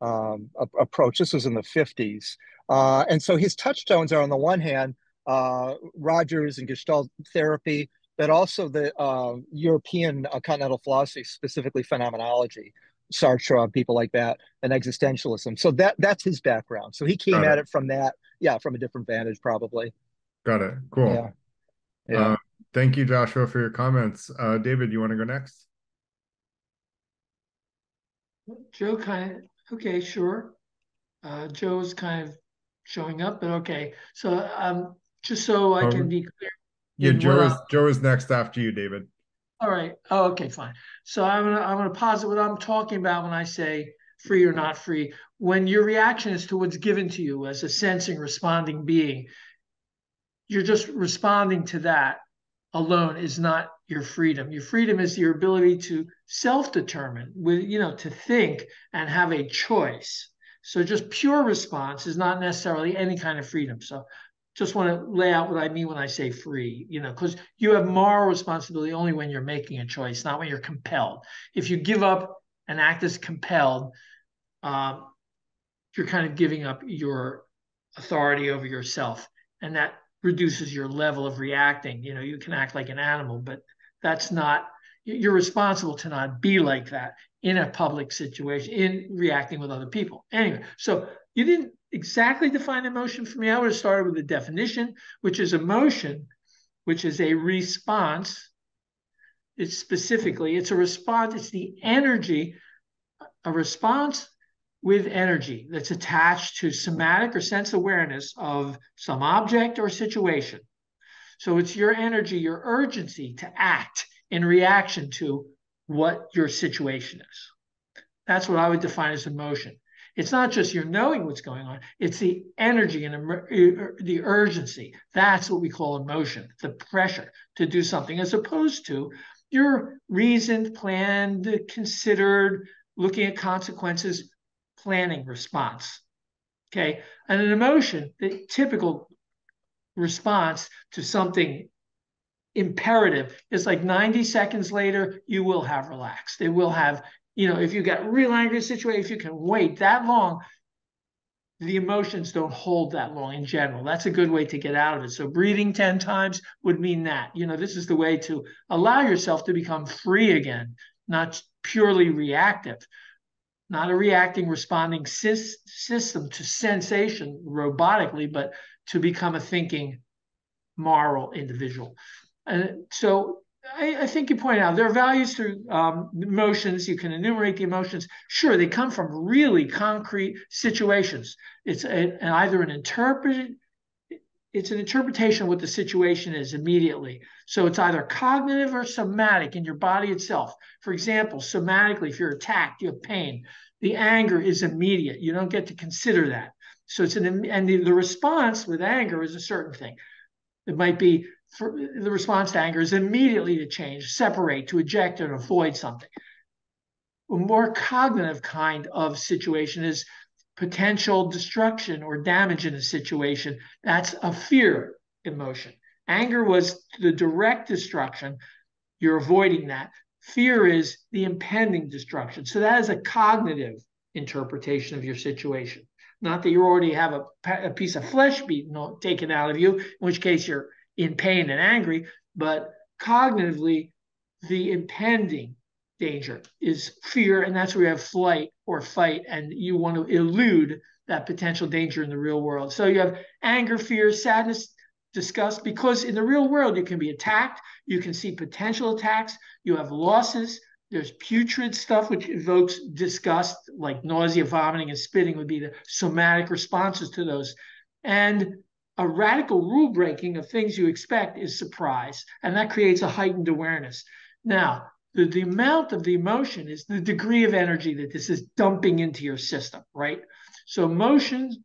[SPEAKER 6] approach. This was in the 50s. And so his touchstones are, on the one hand, Rogers and Gestalt therapy, but also the European continental philosophy, specifically phenomenology, Sartre, people like that, and existentialism. So that's his background. So he came
[SPEAKER 1] Got
[SPEAKER 6] at
[SPEAKER 1] it.
[SPEAKER 6] it from that, yeah, from a different vantage, probably.
[SPEAKER 1] Got it. Cool.
[SPEAKER 6] Yeah, yeah.
[SPEAKER 1] Thank you, Joshua, for your comments. David, you want to go next?
[SPEAKER 7] Joe kind of, okay, sure. Joe's kind of showing up, but okay. So just so I can be clear
[SPEAKER 1] Yeah,
[SPEAKER 7] in what
[SPEAKER 1] Joe is next after you, David.
[SPEAKER 7] all right. Oh, okay, fine. So I'm gonna posit what I'm talking about when I say free or not free. When your reaction is to what's given to you as a sensing, responding being, you're just responding to that alone is not your freedom. Your freedom is your ability to self-determine, with to think and have a choice. So just pure response is not necessarily any kind of freedom. So just want to lay out what I mean when I say free, because you have moral responsibility only when you're making a choice, not when you're compelled. If you give up and act as compelled, you're kind of giving up your authority over yourself. And that reduces your level of reacting. You can act like an animal, but that's not, you're responsible to not be like that in a public situation, in reacting with other people. Anyway, so you didn't exactly define emotion for me. I would have started with the definition, which is emotion, which is a response. It's a response, it's the energy, a response with energy that's attached to somatic or sense awareness of some object or situation. So it's your energy, your urgency to act in reaction to what your situation is. That's what I would define as emotion. It's not just your knowing what's going on, it's the energy and the urgency. That's what we call emotion, the pressure to do something, as opposed to your reasoned, planned, considered, looking at consequences, planning response. Okay. And an emotion, the typical response to something imperative is like 90 seconds later, you will have relaxed. It will have, if you got real angry situation, if you can wait that long, the emotions don't hold that long in general. That's a good way to get out of it. So breathing 10 times would mean that. This is the way to allow yourself to become free again, not purely reactive, not a reacting, responding system to sensation robotically, but to become a thinking, moral individual. And so I think you point out there are values through emotions. You can enumerate the emotions. Sure, they come from really concrete situations. It's either an interpretation of what the situation is immediately. So it's either cognitive or somatic in your body itself. For example, somatically, if you're attacked, you have pain. The anger is immediate. You don't get to consider that. So the response with anger is a certain thing. It might be the response to anger is immediately to change, separate, to eject, and avoid something. A more cognitive kind of situation is potential destruction or damage in a situation. That's a fear emotion. Anger was the direct destruction. You're avoiding that. Fear is the impending destruction. So that is a cognitive interpretation of your situation. Not that you already have a piece of flesh taken out of you, in which case you're in pain and angry, but cognitively, the impending danger is fear, and that's where you have flight or fight, and you want to elude that potential danger in the real world. So you have anger, fear, sadness, disgust, because in the real world, you can be attacked, you can see potential attacks, you have losses, there's putrid stuff which evokes disgust, like nausea, vomiting, and spitting would be the somatic responses to those. And a radical rule breaking of things you expect is surprise, and that creates a heightened awareness. Now, the amount of the emotion is the degree of energy that this is dumping into your system, right? So emotions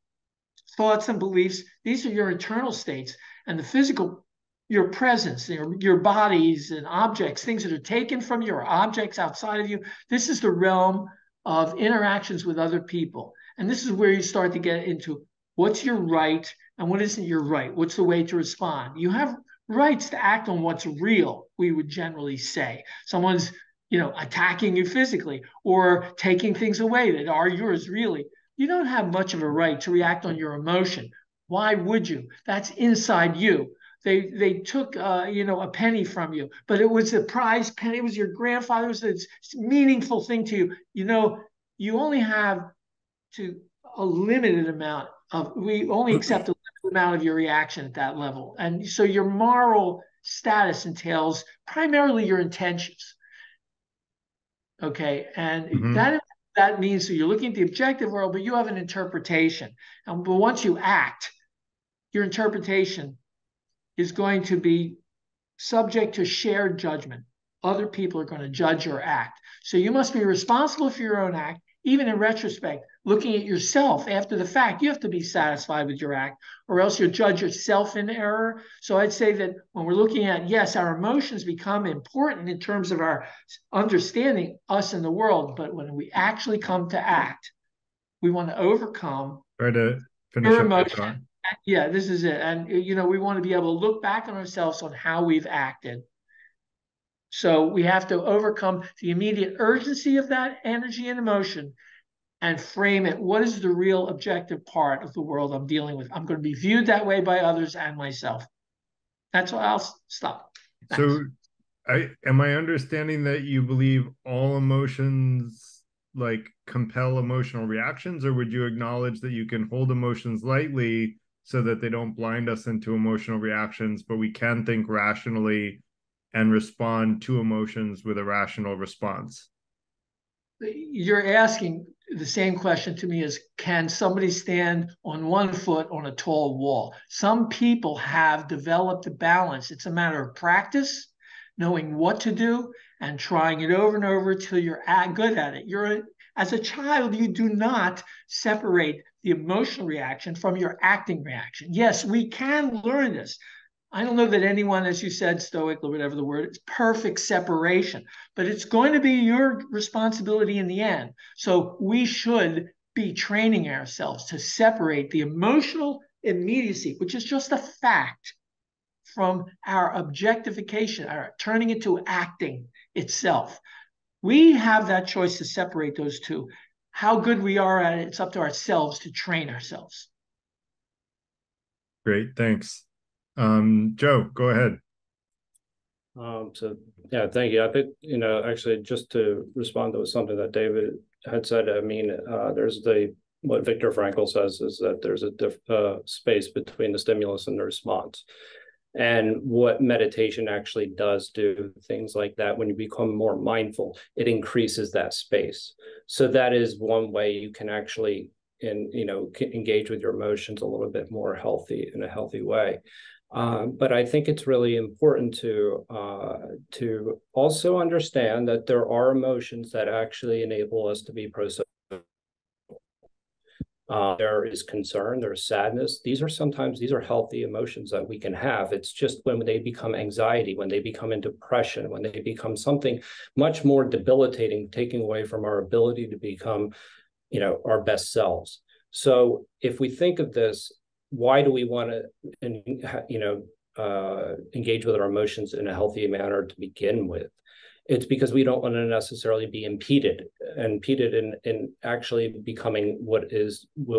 [SPEAKER 7] thoughts and beliefs. These are your internal states, and the physical, your presence, your bodies and objects, things that are taken from you or objects outside of you. This is the realm of interactions with other people. And this is where you start to get into what's your right and what isn't your right. What's the way to respond? You have rights to act on what's real, we would generally say. Someone's, attacking you physically or taking things away that are yours really. You don't have much of a right to react on your emotion. Why would you? That's inside you. They took a penny from you, but it was a prize penny. It was your grandfather. It was a meaningful thing to you. You only have a limited amount of. We only accept a limited amount of your reaction at that level, and so your moral status entails primarily your intentions. Okay, and that means so you're looking at the objective world, but you have an interpretation. But once you act, your interpretation is going to be subject to shared judgment. Other people are going to judge your act. So you must be responsible for your own act, even in retrospect, looking at yourself after the fact. You have to be satisfied with your act, or else you'll judge yourself in error. So I'd say that when we're looking at, yes, our emotions become important in terms of our understanding us in the world, but when we actually come to act, we want to overcome
[SPEAKER 1] Try to finish
[SPEAKER 7] your
[SPEAKER 1] up that
[SPEAKER 7] emotion.
[SPEAKER 1] thought.
[SPEAKER 7] Yeah, this is it. And, we want to be able to look back on ourselves on how we've acted. So we have to overcome the immediate urgency of that energy and emotion and frame it. What is the real objective part of the world I'm dealing with? I'm going to be viewed that way by others and myself. That's why I'll stop. Thanks.
[SPEAKER 1] So am I understanding that you believe all emotions like compel emotional reactions, or would you acknowledge that you can hold emotions lightly so that they don't blind us into emotional reactions, but we can think rationally and respond to emotions with a rational response?
[SPEAKER 7] You're asking the same question to me as, can somebody stand on one foot on a tall wall? Some people have developed a balance. It's a matter of practice, knowing what to do and trying it over and over until you're good at it. As a child, you do not separate the emotional reaction from your acting reaction. Yes, we can learn this. I don't know that anyone, as you said, stoic or whatever the word, it's perfect separation, but it's going to be your responsibility in the end. So we should be training ourselves to separate the emotional immediacy, which is just a fact, from our objectification, our turning it to acting itself. We have that choice to separate those two. How good we are at it, it's up to ourselves to train ourselves.
[SPEAKER 1] Great, thanks. Joe, go ahead.
[SPEAKER 2] So yeah, thank you. I think, actually, just to respond to something that David had said, I mean, there's what Viktor Frankl says is that there's a space between the stimulus and the response. And what meditation actually does do, things like that, when you become more mindful, it increases that space. So that is one way you can actually, engage with your emotions a little bit more in a healthy way. But I think it's really important to also understand that there are emotions that actually enable us to be pro-social. There is concern, there's sadness. These are healthy emotions that we can have. It's just when they become anxiety, when they become depression, when they become something much more debilitating, taking away from our ability to become, our best selves. So if we think of this, why do we want to, engage with our emotions in a healthy manner to begin with? It's because we don't want to necessarily be impeded in actually becoming what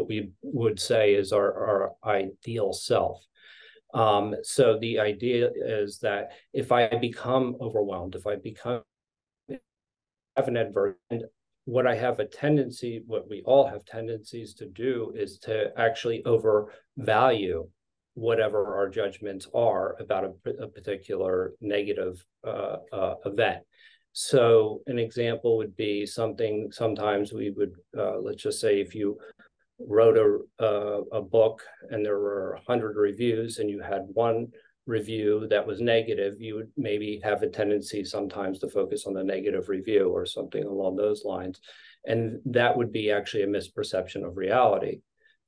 [SPEAKER 2] we would say is our ideal self. So the idea is that if I become overwhelmed, if I have an adverse, what we all have tendencies to do is to actually overvalue whatever our judgments are about a particular negative event. So an example would be sometimes we would, let's just say if you wrote a book and there were 100 reviews and you had one review that was negative, you would maybe have a tendency sometimes to focus on the negative review or something along those lines. And that would be actually a misperception of reality.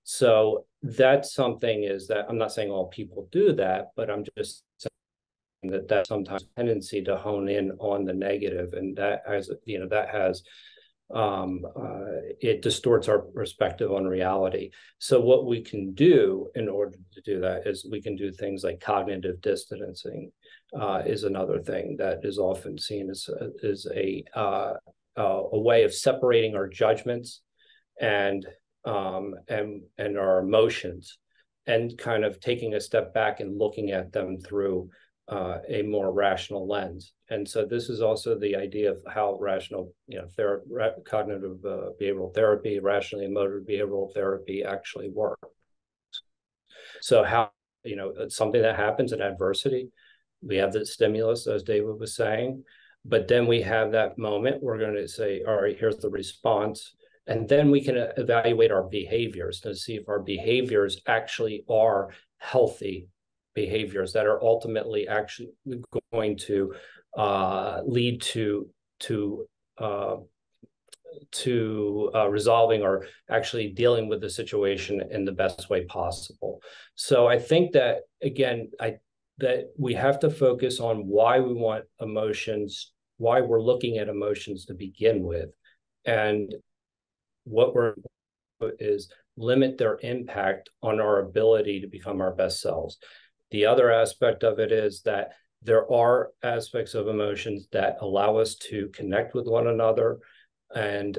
[SPEAKER 2] So that's something is that I'm not saying all people do that, but I'm just saying that that's sometimes a tendency to hone in on the negative, and that has, that has it distorts our perspective on reality. So what we can do in order to do that is we can do things like cognitive distancing, is another thing that is often seen as a way of separating our judgments and our emotions, and kind of taking a step back and looking at them through a more rational lens. And so this is also the idea of how rational, cognitive behavioral therapy, rationally emotive behavioral therapy actually works. So how, it's something that happens in adversity. We have the stimulus, as David was saying, but then we have that moment, we're going to say, all right, here's the response. And then we can evaluate our behaviors to see if our behaviors actually are healthy behaviors that are ultimately actually going to lead to resolving or actually dealing with the situation in the best way possible. So I think that, again, that we have to focus on why we want emotions, why we're looking at emotions to begin with, and what we're is limit their impact on our ability to become our best selves. The other aspect of it is that there are aspects of emotions that allow us to connect with one another and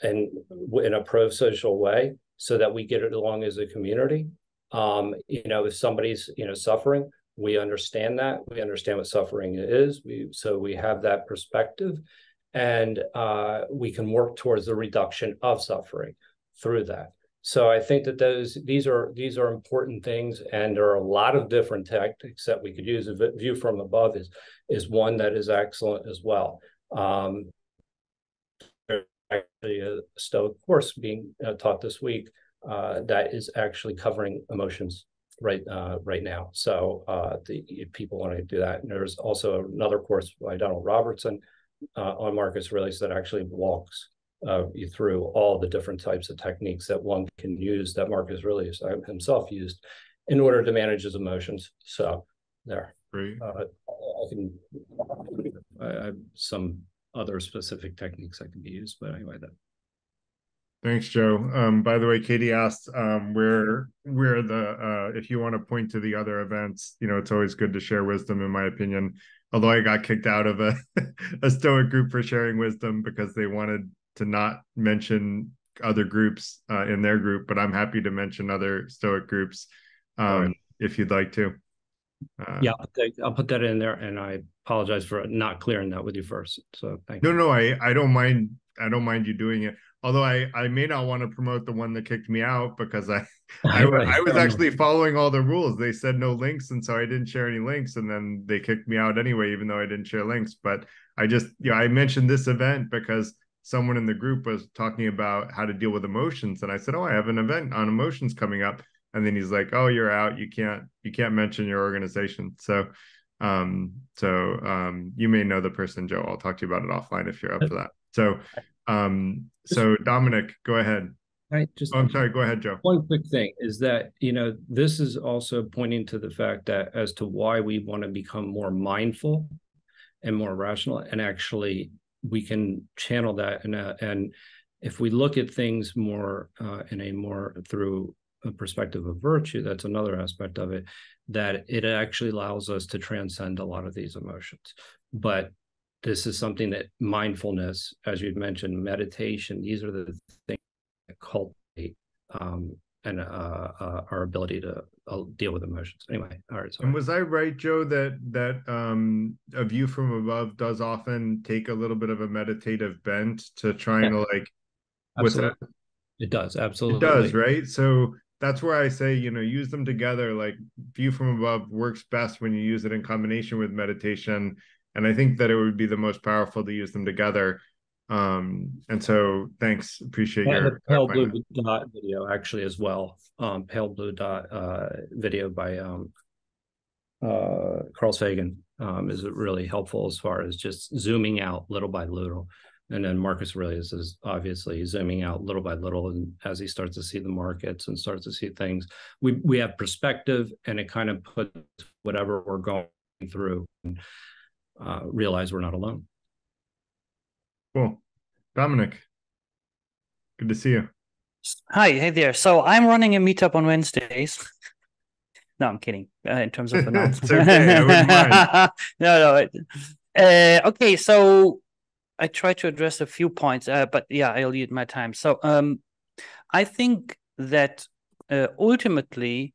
[SPEAKER 2] in a pro-social way, so that we get along as a community. If somebody's suffering, we understand that. We understand what suffering is. So we have that perspective, and we can work towards the reduction of suffering through that. So I think that these are important things, and there are a lot of different tactics that we could use. A view from above is one that is excellent as well. There's actually a Stoic course being taught this week that is actually covering emotions right now. So if people want to do that, and there's also another course by Donald Robertson on Marcus Aurelius that actually walks you through all the different types of techniques that one can use that Marcus Aurelius himself used in order to manage his emotions. So there.
[SPEAKER 1] Great.
[SPEAKER 2] I have some other specific techniques that can be used, but anyway, that.
[SPEAKER 1] Thanks, Joe. By the way, Katie asked where the if you want to point to the other events, it's always good to share wisdom, in my opinion. Although I got kicked out of a Stoic group for sharing wisdom because they wanted to not mention other groups in their group, but I'm happy to mention other Stoic groups if you'd like to.
[SPEAKER 2] Yeah, I'll put that in there, and I apologize for not clearing that with you first. So thank you.
[SPEAKER 1] No, I don't mind. I don't mind you doing it. Although I may not want to promote the one that kicked me out because I was actually following all the rules. They said no links, and so I didn't share any links, and then they kicked me out anyway, even though I didn't share links. But I just, I mentioned this event because someone in the group was talking about how to deal with emotions, and I said, oh, I have an event on emotions coming up, and then he's like, oh, you're out. You can't mention your organization. So you may know the person, Joe. I'll talk to you about it offline if you're up for that. So Dominic, go ahead.
[SPEAKER 2] I'm
[SPEAKER 1] sorry. Go ahead, Joe.
[SPEAKER 2] One quick thing is that, this is also pointing to the fact that as to why we want to become more mindful and more rational, and actually we can channel that. And if we look at things more in a more through a perspective of virtue, that's another aspect of it, that it actually allows us to transcend a lot of these emotions. But this is something that mindfulness, as you'd mentioned, meditation, these are the things that cultivate and our ability to deal with emotions. Anyway, all right. Sorry.
[SPEAKER 1] And was I right, Joe, that a view from above does often take a little bit of a meditative bent to trying to what's that?
[SPEAKER 2] It does, absolutely.
[SPEAKER 1] It does, right? So that's where I say, use them together. Like view from above works best when you use it in combination with meditation. And I think that it would be the most powerful to use them together. And so thanks. Appreciate your
[SPEAKER 2] Pale Blue Dot video actually as well. Pale Blue Dot video by Carl Sagan is really helpful as far as just zooming out little by little And then Marcus Aurelius is obviously zooming out little by little, and as he starts to see the markets and starts to see things, we have perspective, and it kind of puts whatever we're going through and realize we're not alone.
[SPEAKER 1] Cool. Dominic, good to see you.
[SPEAKER 8] Hi, hey there. So I'm running a meetup on Wednesdays. No, I'm kidding. In terms of announcements.
[SPEAKER 1] It's okay. I wouldn't mind.
[SPEAKER 8] No. Okay, so I try to address a few points, but yeah, I'll use my time. So I think that ultimately,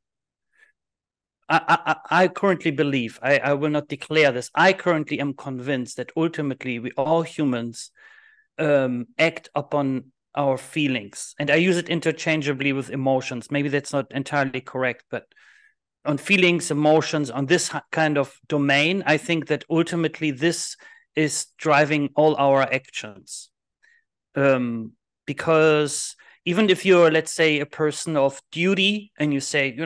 [SPEAKER 8] I currently believe, I will not declare this, I currently am convinced that ultimately we all humans act upon our feelings. And I use it interchangeably with emotions. Maybe that's not entirely correct, but on feelings, emotions, on this kind of domain, I think that ultimately this is driving all our actions. Because even if you're, let's say, a person of duty and you say,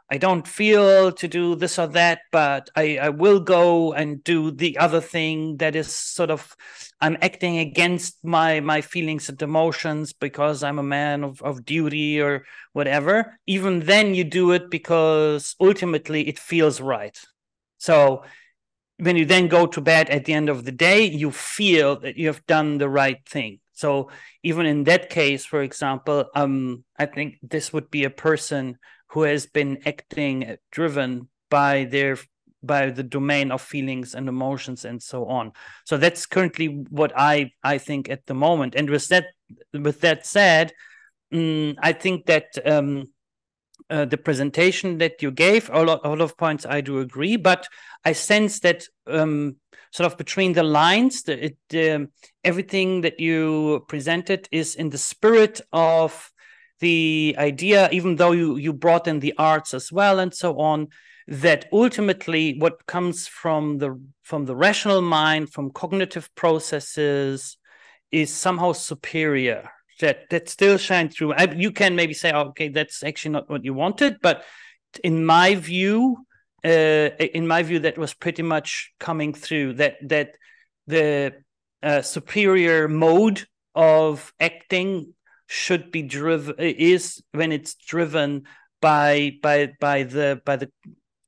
[SPEAKER 8] I don't feel to do this or that, but I will go and do the other thing that is sort of, I'm acting against my feelings and emotions because I'm a man of duty or whatever. Even then you do it because ultimately it feels right. So when you then go to bed at the end of the day, you feel that you have done the right thing. So even in that case, for example, I think this would be a person who has been acting driven by the domain of feelings and emotions and so on. So that's currently what I think at the moment. And with that said, I think that the presentation that you gave, a lot of points I do agree, but I sense that sort of between the lines, everything that you presented is in the spirit of the idea, even though you brought in the arts as well and so on, that ultimately what comes from the rational mind, from cognitive processes, is somehow superior. That still shines through. You can maybe say, oh, okay, that's actually not what you wanted, but in my view, that was pretty much coming through. That the superior mode of acting should be driven is when it's driven by the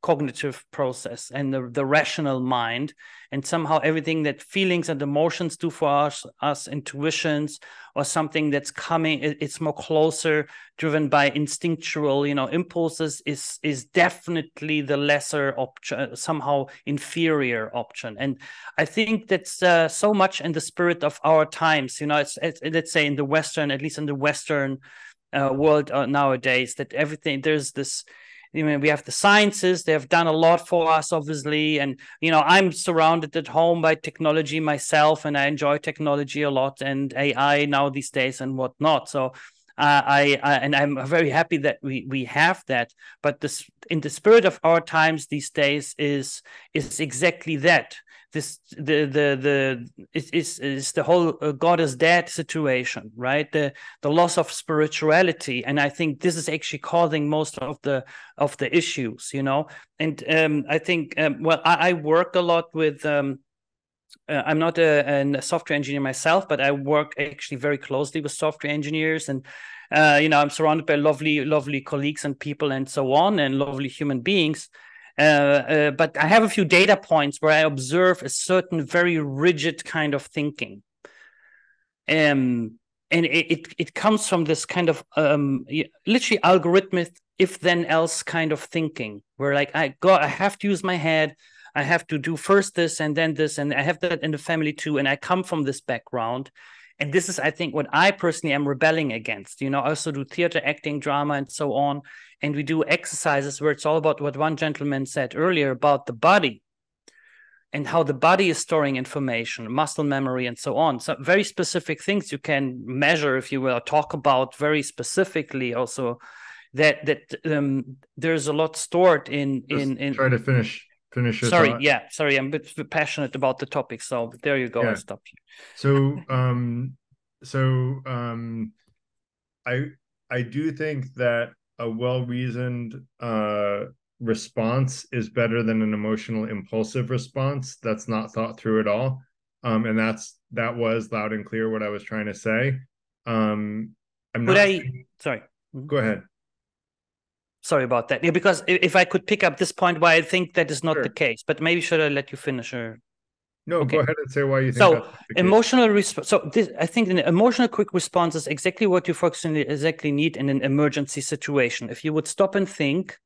[SPEAKER 8] cognitive process and the rational mind, and somehow everything that feelings and emotions do for us intuitions or something that's coming, it's more closer driven by instinctual impulses, is definitely the lesser option, somehow inferior option. And I think that's so much in the spirit of our times. It's let's say in the Western, at least in the Western world nowadays, that everything, there's this, we have the sciences, they have done a lot for us, obviously. And, I'm surrounded at home by technology myself, and I enjoy technology a lot, and AI now these days and whatnot. So and I'm very happy that we have that. But this, in the spirit of our times these days, is exactly that. This is the whole God is dead situation, right? The loss of spirituality, and I think this is actually causing most of the issues, And I think I work a lot with. I'm not a software engineer myself, but I work actually very closely with software engineers, and I'm surrounded by lovely colleagues and people and so on, and lovely human beings. But I have a few data points where I observe a certain very rigid kind of thinking. And it comes from this kind of literally algorithmic if then else kind of thinking, where like I have to use my head, I have to do first this and then this, and I have that in the family too, and I come from this background. And this is, I think, what I personally am rebelling against. I also do theater, acting, drama, and so on. And we do exercises where it's all about what one gentleman said earlier about the body and how the body is storing information, muscle memory, and so on. So very specific things you can measure, if you will, or talk about very specifically. Also, that there's a lot stored in.
[SPEAKER 1] Try to finish your
[SPEAKER 8] sorry,
[SPEAKER 1] thought.
[SPEAKER 8] yeah, sorry, I'm a bit passionate about the topic. So there you go. Yeah. I stopped you.
[SPEAKER 1] I do think that a well-reasoned response is better than an emotional impulsive response that's not thought through at all. And that was loud and clear what I was trying to say. I'm
[SPEAKER 8] Would
[SPEAKER 1] not
[SPEAKER 8] I,
[SPEAKER 1] saying,
[SPEAKER 8] sorry.
[SPEAKER 1] go ahead.
[SPEAKER 8] Sorry about that. Yeah, because if I could pick up this point, why I think that is not the
[SPEAKER 1] Sure.
[SPEAKER 8] case, but maybe should I let you finish? Or
[SPEAKER 1] No,
[SPEAKER 8] okay.
[SPEAKER 1] go ahead and say why you think
[SPEAKER 8] So
[SPEAKER 1] that's the case.
[SPEAKER 8] emotional response. So this, I think, an emotional quick response is exactly what you folks exactly need in an emergency situation. If you would stop and think.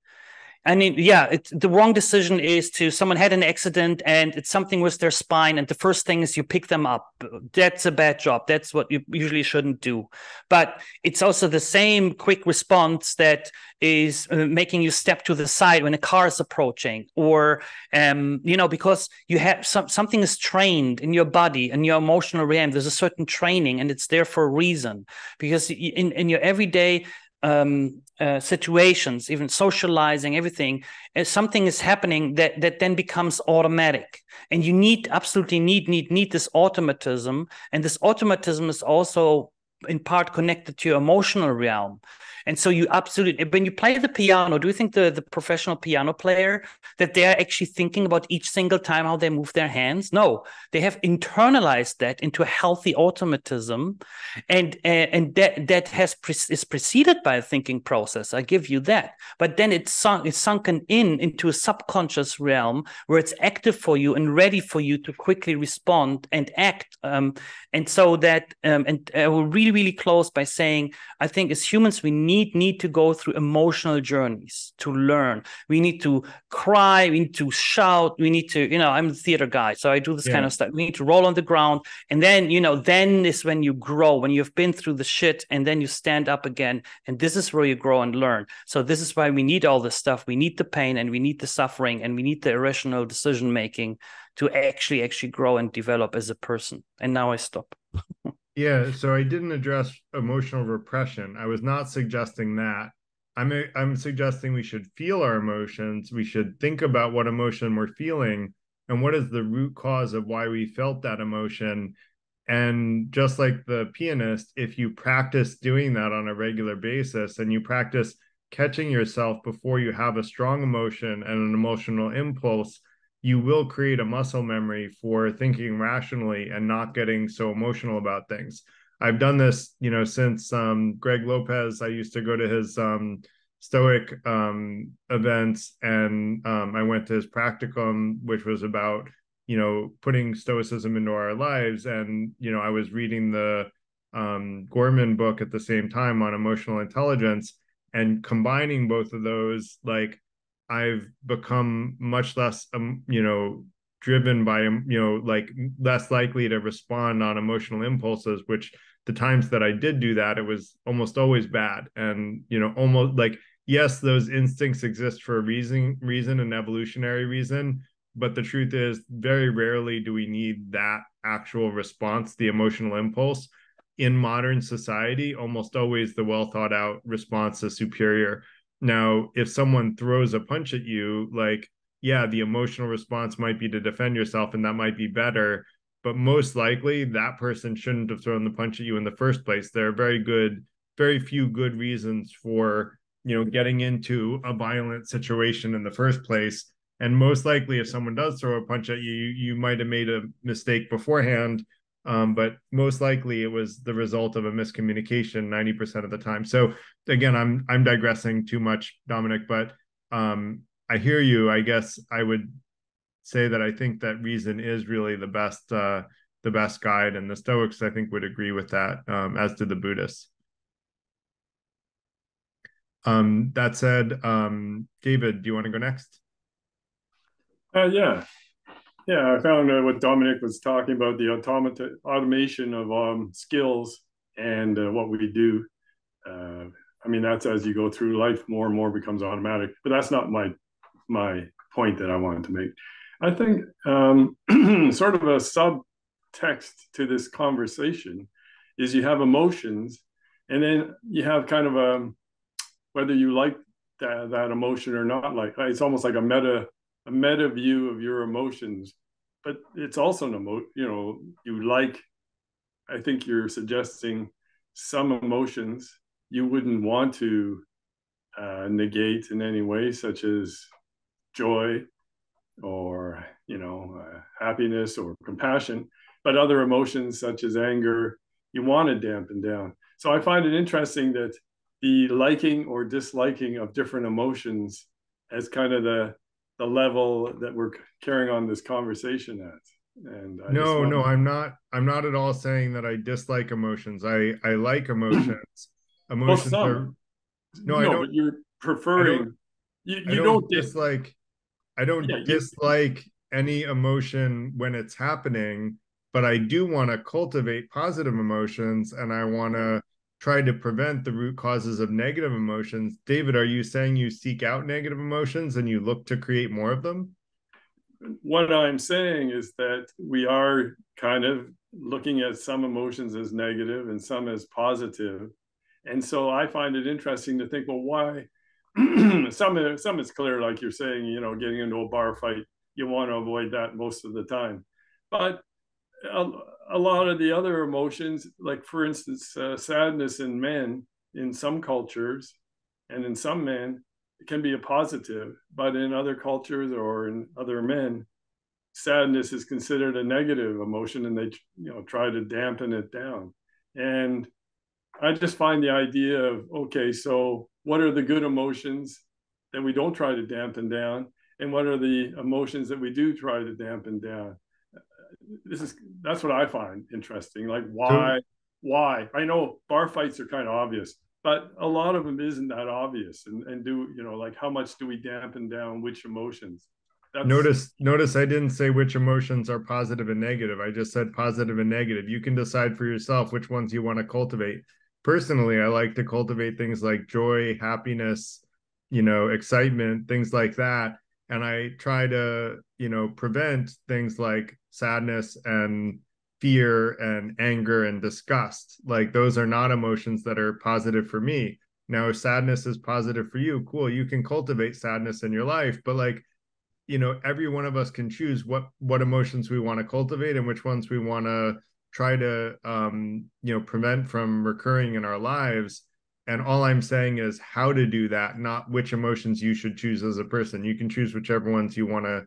[SPEAKER 8] I mean, yeah, the wrong decision is to someone had an accident and it's something with their spine, and the first thing is you pick them up. That's a bad job. That's what you usually shouldn't do. But it's also the same quick response that is making you step to the side when a car is approaching, or because you have something is trained in your body and your emotional realm. There's a certain training, and it's there for a reason. Because in your everyday situations, even socializing, everything, something is happening that then becomes automatic, and you absolutely need this automatism, and this automatism is also in part connected to your emotional realm. And so you absolutely, when you play the piano, do you think the professional piano player that they're actually thinking about each single time how they move their hands? No, they have internalized that into a healthy automatism, and that is preceded by a thinking process. I give you that, but then it's sunken into a subconscious realm where it's active for you and ready for you to quickly respond and act. And so that, and I will really close by saying, I think as humans we need to go through emotional journeys to learn. We need to cry, we need to shout, we need to, I'm a theater guy, so I do this kind of stuff. We need to roll on the ground, and then then is when you grow, when you've been through the shit, and then you stand up again, and this is where you grow and learn. So this is why we need all this stuff. We need the pain, and we need the suffering, and we need the irrational decision making to actually grow and develop as a person. And now I stop.
[SPEAKER 1] Yeah, so I didn't address emotional repression. I was not suggesting that. I'm suggesting we should feel our emotions. We should think about what emotion we're feeling and what is the root cause of why we felt that emotion. And just like the pianist, if you practice doing that on a regular basis and you practice catching yourself before you have a strong emotion and an emotional impulse, you will create a muscle memory for thinking rationally and not getting so emotional about things. I've done this, since Greg Lopez. I used to go to his Stoic events, and I went to his practicum, which was about, putting Stoicism into our lives. And, I was reading the Gorman book at the same time on emotional intelligence, and combining both of those, like, I've become much less, driven by, like less likely to respond on emotional impulses, which the times that I did do that, it was almost always bad. And, almost like, yes, those instincts exist for a reason, an evolutionary reason. But the truth is, very rarely do we need that actual response, the emotional impulse. In modern society, almost always the well thought out response is superior. Now, if someone throws a punch at you, like, yeah, the emotional response might be to defend yourself, and that might be better. But most likely, that person shouldn't have thrown the punch at you in the first place. There are very few good reasons for, getting into a violent situation in the first place. And most likely, if someone does throw a punch at you, you might have made a mistake beforehand. But most likely it was the result of a miscommunication 90% of the time. So again, I'm digressing too much, Dominic, but I hear you. I guess I would say that I think that reason is really the best guide, and the Stoics, I think, would agree with that, as did the Buddhists. That said, David, do you want to go next?
[SPEAKER 3] Yeah. I found what Dominic was talking about, the automation of skills and what we do. That's as you go through life, more and more becomes automatic. But that's not my point that I wanted to make. I think sort of a subtext to this conversation is you have emotions, and then you have kind of whether you like that emotion or not. Like, it's almost like a meta view of your emotions, but it's also an you like. I think you're suggesting some emotions you wouldn't want to negate in any way, such as joy or happiness or compassion. but other emotions such as anger, you want to dampen down. So I find it interesting that the liking or disliking of different emotions as kind of the level that we're carrying on this conversation at. And I just
[SPEAKER 1] No,
[SPEAKER 3] want
[SPEAKER 1] no, I'm not at all saying that I dislike emotions. I like emotions.
[SPEAKER 3] well,
[SPEAKER 1] Emotions are
[SPEAKER 3] some
[SPEAKER 1] no, I
[SPEAKER 3] no,
[SPEAKER 1] don't
[SPEAKER 3] but you're
[SPEAKER 1] I don't
[SPEAKER 3] preferring
[SPEAKER 1] I
[SPEAKER 3] you
[SPEAKER 1] don't
[SPEAKER 3] don't
[SPEAKER 1] dislike I
[SPEAKER 3] yeah
[SPEAKER 1] don't
[SPEAKER 3] you
[SPEAKER 1] dislike any emotion when it's happening, but I do want to cultivate positive emotions and I want to try to prevent the root causes of negative emotions. David, are you saying you seek out negative emotions and you look to create more of them?
[SPEAKER 3] what I'm saying is that we are kind of looking at some emotions as negative and some as positive. And so I find it interesting to think, well, why some is clear, like you're saying, you know, getting into a bar fight, you want to avoid that most of the time. But a lot of the other emotions, like for instance, sadness in men in some cultures and in some men, it can be a positive, but in other cultures or in other men, sadness is considered a negative emotion, and they try to dampen it down. And I just find the idea of, okay, so what are the good emotions that we don't try to dampen down, and what are the emotions that we do try to dampen down? That's what I find interesting. Like
[SPEAKER 1] So
[SPEAKER 3] why? I know bar fights are kind of obvious, but a lot of them isn't that obvious. And do like how much do we dampen down which emotions? That's
[SPEAKER 1] notice I didn't say which emotions are positive and negative. I just said positive and negative. You can decide for yourself which ones you want to cultivate. Personally, I like to cultivate things like joy, happiness, excitement, things like that. And I try to, prevent things like sadness and fear and anger and disgust. Like those are not emotions that are positive for me. Now, if sadness is positive for you, cool, you can cultivate sadness in your life, but like every one of us can choose what emotions we want to cultivate and which ones we want to try to prevent from recurring in our lives. And all I'm saying is how to do that, not which emotions you should choose as a person. You can choose whichever ones you want to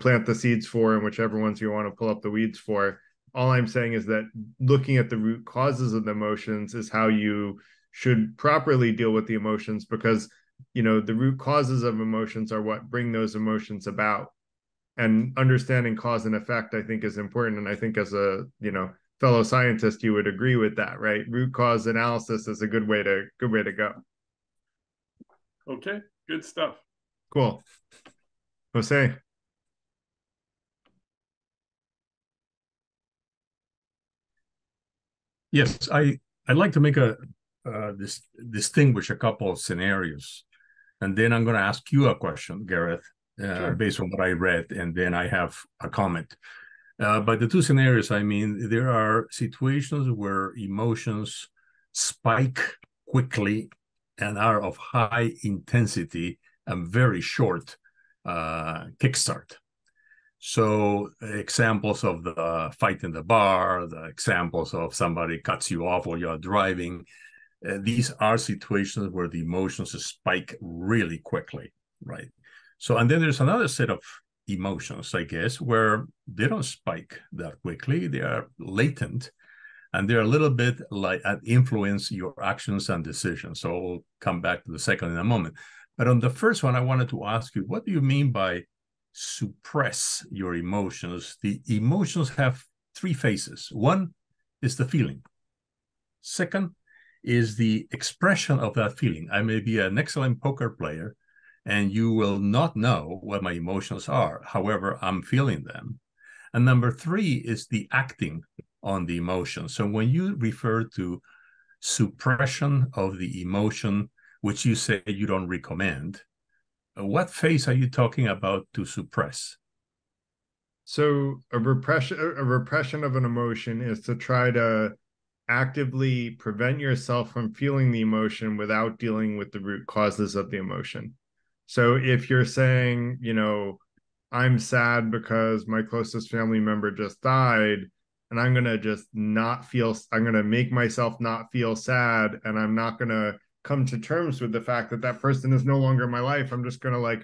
[SPEAKER 1] plant the seeds for and whichever ones you want to pull up the weeds for. All I'm saying is that looking at the root causes of the emotions is how you should properly deal with the emotions, because the root causes of emotions are what bring those emotions about. And understanding cause and effect, I think, is important. And I think as a fellow scientist, you would agree with that, right? Root cause analysis is a good way to go.
[SPEAKER 3] okay. Good stuff.
[SPEAKER 1] Cool. Jose.
[SPEAKER 9] Yes, I'd like to make distinguish a couple of scenarios, and then I'm going to ask you a question, Gareth,
[SPEAKER 1] Sure.
[SPEAKER 9] based on what I read, and then I have a comment. But the two scenarios, I mean, there are situations where emotions spike quickly and are of high intensity and very short kickstart. So examples of the fight in the bar, the examples of somebody cuts you off while you're driving, these are situations where the emotions spike really quickly, right? So, and then there's another set of emotions, I guess, where they don't spike that quickly. They are latent, and they're a little bit like influence your actions and decisions. So we'll come back to the second in a moment. But on the first one, I wanted to ask you, what do you mean by suppress your emotions? The emotions have three phases. One is the feeling. Second is the expression of that feeling. I may be an excellent poker player and you will not know what my emotions are. However, I'm feeling them. And number three is the acting on the emotion. So when you refer to suppression of the emotion, which you say you don't recommend, what phase are you talking about to suppress?
[SPEAKER 1] So a repression of an emotion is to try to actively prevent yourself from feeling the emotion without dealing with the root causes of the emotion. So if you're saying, I'm sad because my closest family member just died, and I'm going to just not feel, I'm going to make myself not feel sad, and I'm not going to come to terms with the fact that that person is no longer in my life. I'm just going to like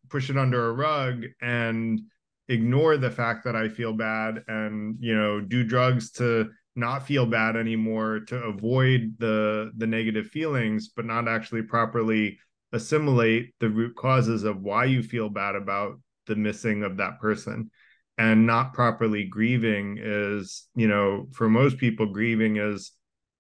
[SPEAKER 1] push it under a rug and ignore the fact that I feel bad and, you know, do drugs to not feel bad anymore, to avoid the negative feelings, but not actually properly assimilate the root causes of why you feel bad about the missing of that person. And not properly grieving is, you know, for most people, grieving is,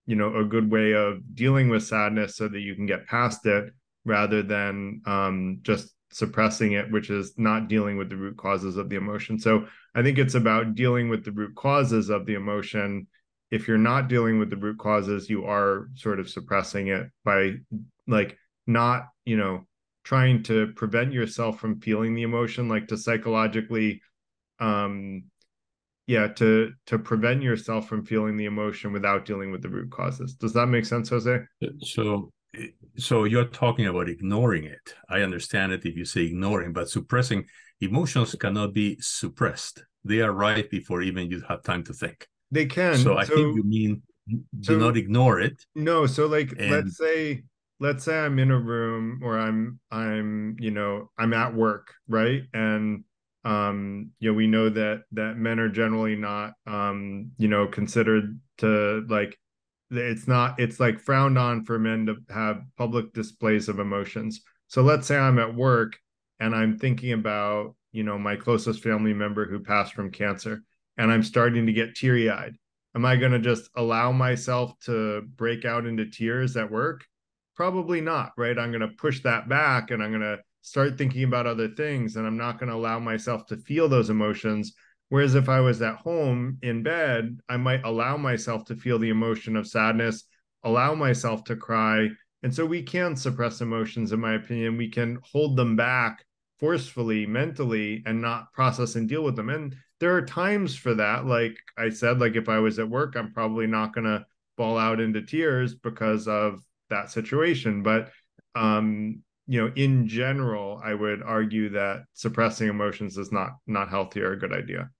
[SPEAKER 1] you know, a good way of dealing with sadness so that you can get past it, rather than just suppressing it, which is not dealing with the root causes of the emotion. So I think it's about dealing with the root causes of the emotion. If you're not dealing with the root causes, you are sort of suppressing it by, like, not, you know, trying to prevent yourself from feeling the emotion, like to psychologically to prevent yourself from feeling the emotion without dealing with the root causes. Does that make sense, Jose?
[SPEAKER 9] So you're talking about ignoring it. I understand it if you say ignoring, but suppressing emotions cannot be suppressed. They are right before even you have time to think.
[SPEAKER 1] They can.
[SPEAKER 9] So I think you mean do not ignore it.
[SPEAKER 1] No, so like
[SPEAKER 9] and,
[SPEAKER 1] let's say I'm in a room, or I'm you know, I'm at work, right? And you know, we know that men are generally not you know, considered to, like, it's like frowned on for men to have public displays of emotions. So let's say I'm at work and I'm thinking about, you know, my closest family member who passed from cancer, and I'm starting to get teary-eyed. Am I going to just allow myself to break out into tears at work? Probably not, right? I'm going to push that back, and I'm going to start thinking about other things, and I'm not going to allow myself to feel those emotions. Whereas if I was at home in bed, I might allow myself to feel the emotion of sadness, allow myself to cry. And so we can suppress emotions, in my opinion. We can hold them back forcefully, mentally, and not process and deal with them. And there are times for that. Like I said, like if I was at work, I'm probably not going to bawl out into tears because of that situation. But you know, in general, I would argue that suppressing emotions is not healthy or a good idea.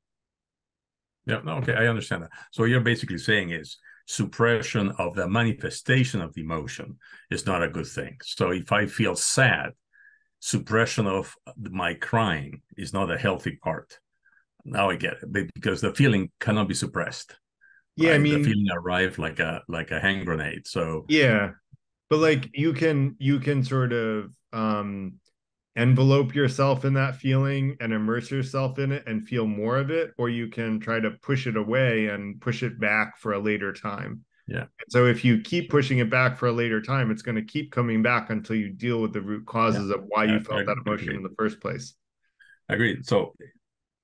[SPEAKER 9] Yeah, no, okay, I understand that. So you're basically saying is suppression of the manifestation of the emotion is not a good thing. So if I feel sad, suppression of my crying is not a healthy part. Now I get it, because the feeling cannot be suppressed.
[SPEAKER 1] Yeah,
[SPEAKER 9] right?
[SPEAKER 1] I mean,
[SPEAKER 9] the feeling arrived like a hand grenade. So
[SPEAKER 1] yeah, but like you can sort of envelope yourself in that feeling and immerse yourself in it and feel more of it, or you can try to push it away and push it back for a later time.
[SPEAKER 9] Yeah.
[SPEAKER 1] So if you keep pushing it back for a later time, it's going to keep coming back until you deal with the root causes of why you felt that emotion in the first place.
[SPEAKER 9] Agreed. So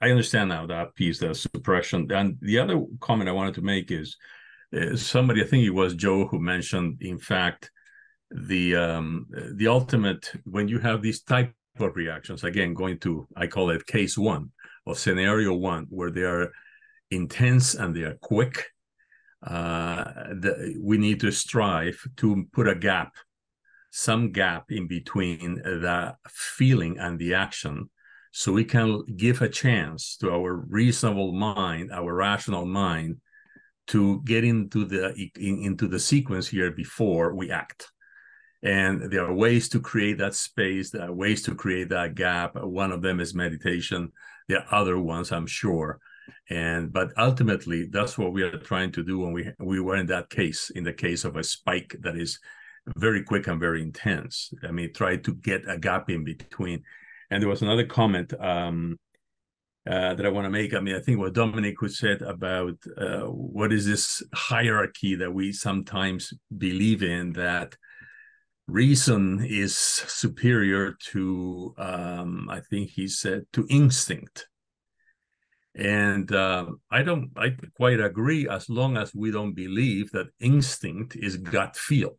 [SPEAKER 9] I understand now that piece, the suppression. And the other comment I wanted to make is somebody, I think it was Joe, who mentioned, in fact, the ultimate, when you have these type of reactions, again, going to, I call it case one or scenario one, where they are intense and they are quick, we need to strive to put a gap, some gap in between the feeling and the action, so we can give a chance to our reasonable mind, our rational mind, to get into the sequence here before we act. And there are ways to create that space. There are ways to create that gap. One of them is meditation. There are other ones, I'm sure. But ultimately, that's what we are trying to do when we were in that case, in the case of a spike that is very quick and very intense. I mean, try to get a gap in between. And there was another comment that I want to make. I mean, I think what Dominic said about what is this hierarchy that we sometimes believe in, that reason is superior to, I think he said, to instinct. And I quite agree, as long as we don't believe that instinct is gut feel.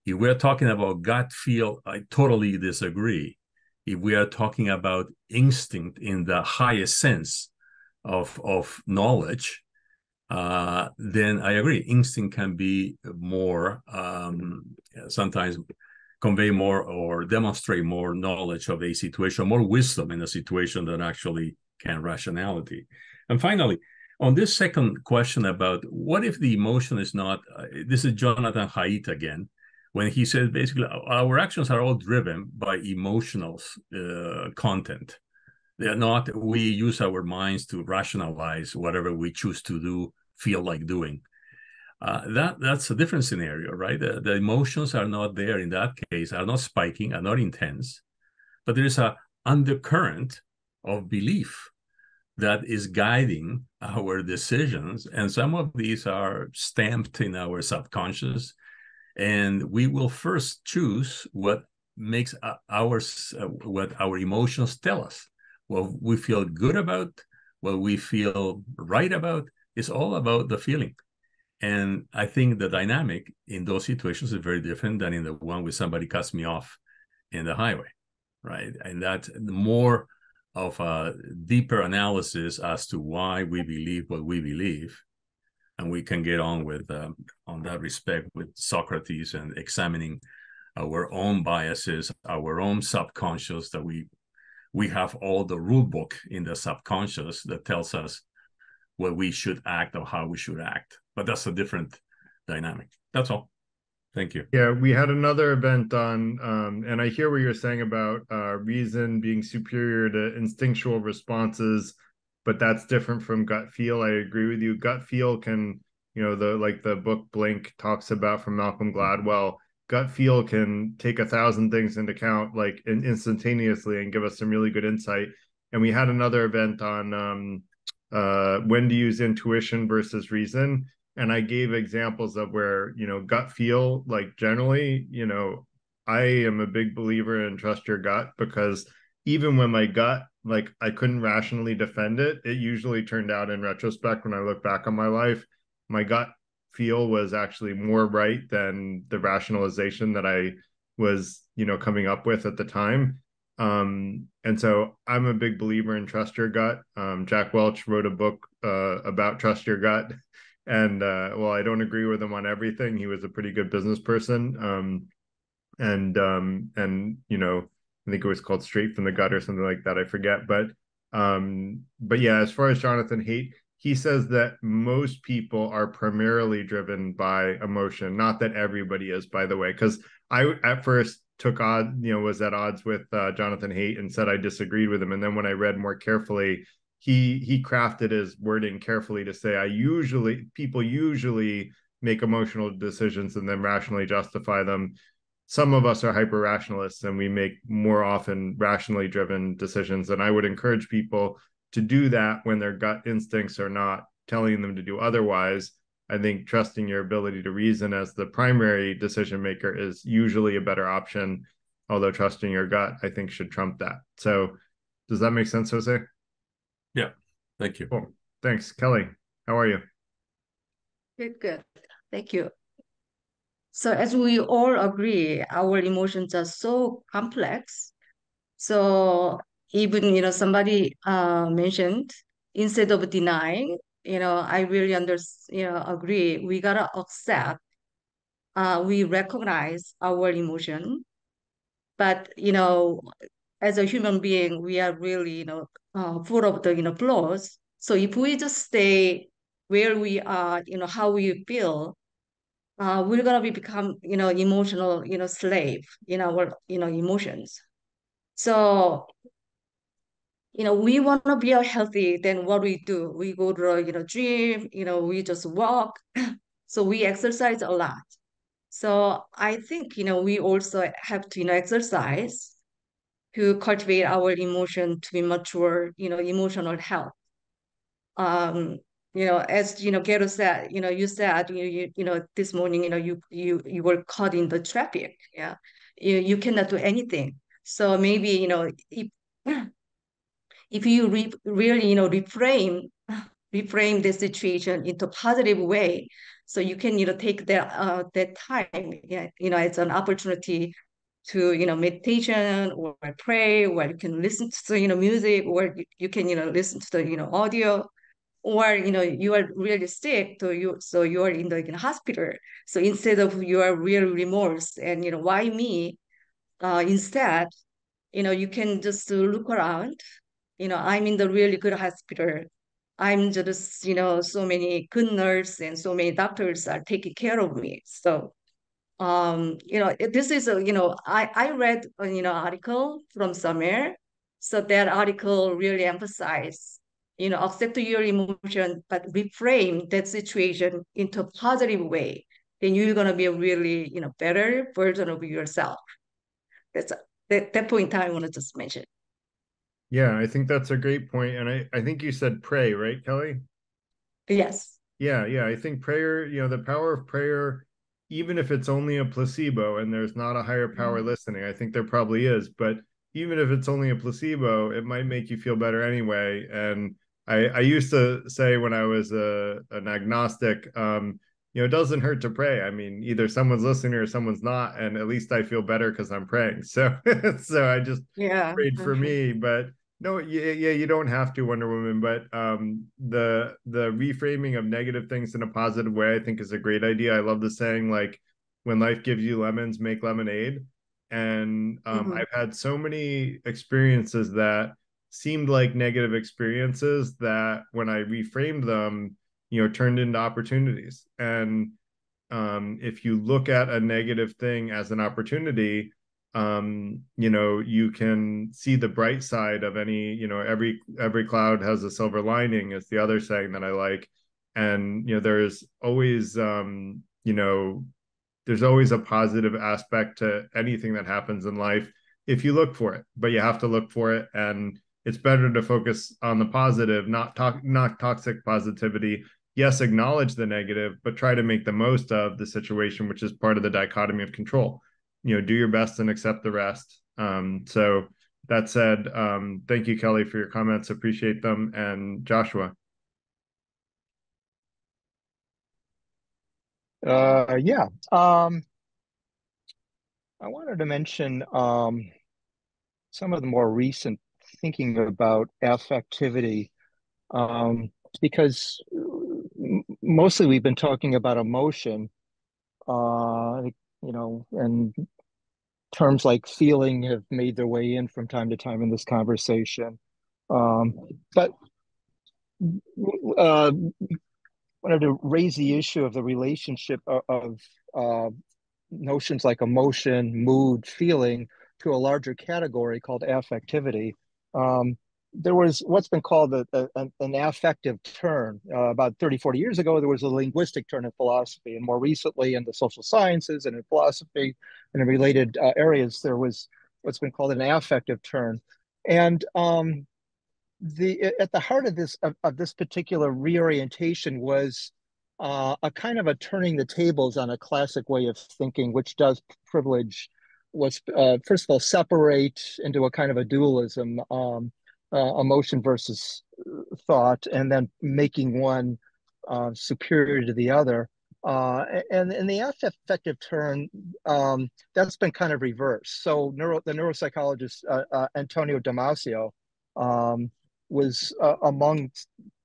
[SPEAKER 9] If we're talking about gut feel, I totally disagree. If we are talking about instinct in the highest sense of knowledge, then I agree. Instinct can be more, sometimes convey more or demonstrate more knowledge of a situation, more wisdom in a situation than actually can rationality. And finally, on this second question about what if the emotion is not, this is Jonathan Haidt again, when he says basically our actions are all driven by emotional content. They're not, we use our minds to rationalize whatever we choose to do, feel like doing. That's a different scenario, right? The emotions are not there in that case, are not spiking, are not intense, but there is a undercurrent of belief that is guiding our decisions. And some of these are stamped in our subconscious. And we will first choose what makes what our emotions tell us. What we feel good about, what we feel right about, is all about the feeling. And I think the dynamic in those situations is very different than in the one where somebody cuts me off in the highway, right? And that's more of a deeper analysis as to why we believe what we believe. And we can get on with, on that respect, with Socrates and examining our own biases, our own subconscious, that we have all the rule book in the subconscious that tells us what we should act or how we should act. But that's a different dynamic. That's all. Thank you.
[SPEAKER 1] Yeah, we had another event on, and I hear what you're saying about reason being superior to instinctual responses, but that's different from gut feel. I agree with you. Gut feel can, the book Blink talks about from Malcolm Gladwell, gut feel can take 1,000 things into account, like instantaneously, and give us some really good insight. And we had another event on when to use intuition versus reason. And I gave examples of where, gut feel, like generally, I am a big believer in trust your gut, because even when my gut, like I couldn't rationally defend it, it usually turned out in retrospect, when I look back on my life, my gut feel was actually more right than the rationalization that I was, coming up with at the time. And so I'm a big believer in trust your gut. Jack Welch wrote a book about trust your gut. And well, I don't agree with him on everything. He was a pretty good business person. And I think it was called Straight from the Gut or something like that. I forget. But yeah, as far as Jonathan Haidt, he says that most people are primarily driven by emotion. Not that everybody is, by the way, because I at first was at odds with Jonathan Haidt and said I disagreed with him. And then when I read more carefully, he crafted his wording carefully to say people usually make emotional decisions and then rationally justify them. Some of us are hyper rationalists and we make more often rationally driven decisions. And I would encourage people to do that when their gut instincts are not telling them to do otherwise. I think trusting your ability to reason as the primary decision maker is usually a better option, although trusting your gut, I think, should trump that. So does that make sense, Jose?
[SPEAKER 9] Yeah, thank you.
[SPEAKER 1] Cool. Thanks. Kelly, how are you?
[SPEAKER 10] Good. Thank you. So as we all agree, our emotions are so complex. So even, somebody mentioned, instead of denying, I really agree. We gotta accept, we recognize our emotion, but, as a human being, we are really, full of the, flaws. So if we just stay where we are, how we feel, we're gonna become, emotional, slave in our, emotions. So, we want to be healthy. Then what we do? We go to, gym. We just walk. So we exercise a lot. So I think, we also have to, exercise to cultivate our emotion to be mature, emotional health. As Gero said, you said this morning, you were caught in the traffic. Yeah, you cannot do anything. So maybe if you really reframe the situation into positive way, so you can take that time, yeah, it's an opportunity to meditation or pray, or you can listen to music, or you can listen to the audio, or you are really sick, so you are in the hospital. So instead of your real remorse and why me, instead you can just look around. I'm in the really good hospital. I'm just so many good nurses and so many doctors are taking care of me. So this is a I read article from somewhere. So that article really emphasized, accept your emotion, but reframe that situation into a positive way. Then you're gonna be a really, better version of yourself. That's that point in time I want to just mention.
[SPEAKER 1] Yeah, I think that's a great point. And I think you said pray, right, Kelly?
[SPEAKER 10] Yes.
[SPEAKER 1] Yeah. I think prayer, the power of prayer, even if it's only a placebo and there's not a higher power listening, I think there probably is, but even if it's only a placebo, it might make you feel better anyway. And I used to say when I was an agnostic, it doesn't hurt to pray. I mean, either someone's listening or someone's not, and at least I feel better because I'm praying. So so I just
[SPEAKER 10] Yeah.
[SPEAKER 1] prayed for me, but no, yeah, you don't have to, Wonder Woman, but the reframing of negative things in a positive way, I think, is a great idea. I love the saying, like, when life gives you lemons, make lemonade. And I've had so many experiences that seemed like negative experiences that when I reframed them, turned into opportunities. And if you look at a negative thing as an opportunity, you can see the bright side of any, every cloud has a silver lining is the other saying that I like. And there's always there's always a positive aspect to anything that happens in life if you look for it, but you have to look for it. And it's better to focus on the positive, not toxic positivity. Yes, acknowledge the negative, but try to make the most of the situation, which is part of the dichotomy of control. Do your best and accept the rest. So that said, thank you, Kelly, for your comments. Appreciate them. And Joshua.
[SPEAKER 6] Yeah. I wanted to mention some of the more recent thinking about affectivity, because mostly we've been talking about emotion, and terms like feeling have made their way in from time to time in this conversation. But wanted to raise the issue of the relationship of notions like emotion, mood, feeling to a larger category called affectivity. There was what's been called an affective turn. About 30, 40 years ago, there was a linguistic turn in philosophy, and more recently in the social sciences and in philosophy and in related areas, there was what's been called an affective turn. And at the heart of this particular reorientation was a kind of a turning the tables on a classic way of thinking, which does privilege was first of all separate into a kind of a dualism, emotion versus thought, and then making one superior to the other. And in the affective turn, that's been kind of reversed. So the neuropsychologist Antonio Damasio was among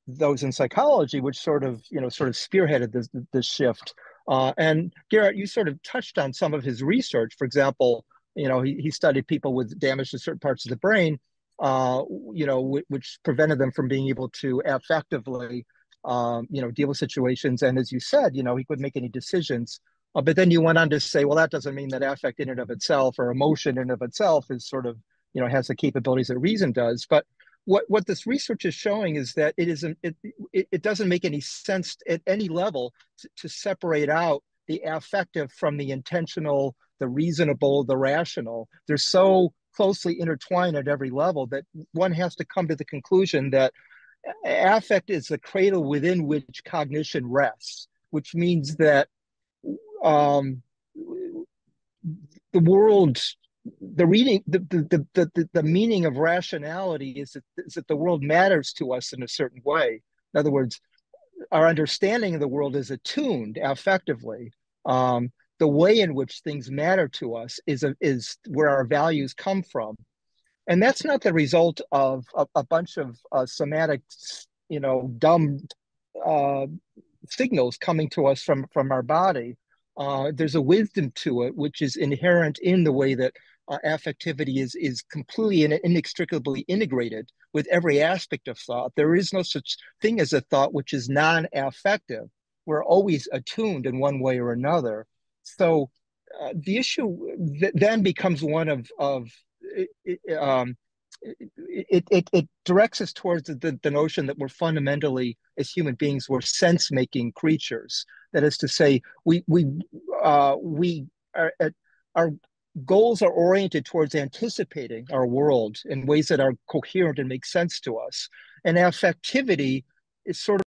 [SPEAKER 6] those in psychology, which sort of spearheaded this shift. And Garrett, you sort of touched on some of his research. For example, he studied people with damage to certain parts of the brain, which prevented them from being able to effectively, deal with situations. And as you said, he couldn't make any decisions. But then you went on to say, well, that doesn't mean that affect in and of itself or emotion in and of itself is sort of, has the capabilities that reason does. But what this research is showing is that it doesn't make any sense at any level to separate out the affective from the intentional, the reasonable, the rational. They're so closely intertwined at every level that one has to come to the conclusion that affect is the cradle within which cognition rests, which means that the world, the reading, the meaning of rationality is that the world matters to us in a certain way. In other words, our understanding of the world is attuned affectively. The way in which things matter to us is where our values come from, and that's not the result of a bunch of somatic, dumb signals coming to us from our body. There's a wisdom to it, which is inherent in the way that affectivity is completely and inextricably integrated with every aspect of thought. There is no such thing as a thought which is non-affective. We're always attuned in one way or another. So the issue then becomes one of it directs us towards the notion that we're fundamentally, as human beings, we're sense-making creatures. That is to say, we are our goals are oriented towards anticipating our world in ways that are coherent and make sense to us. And affectivity is sort of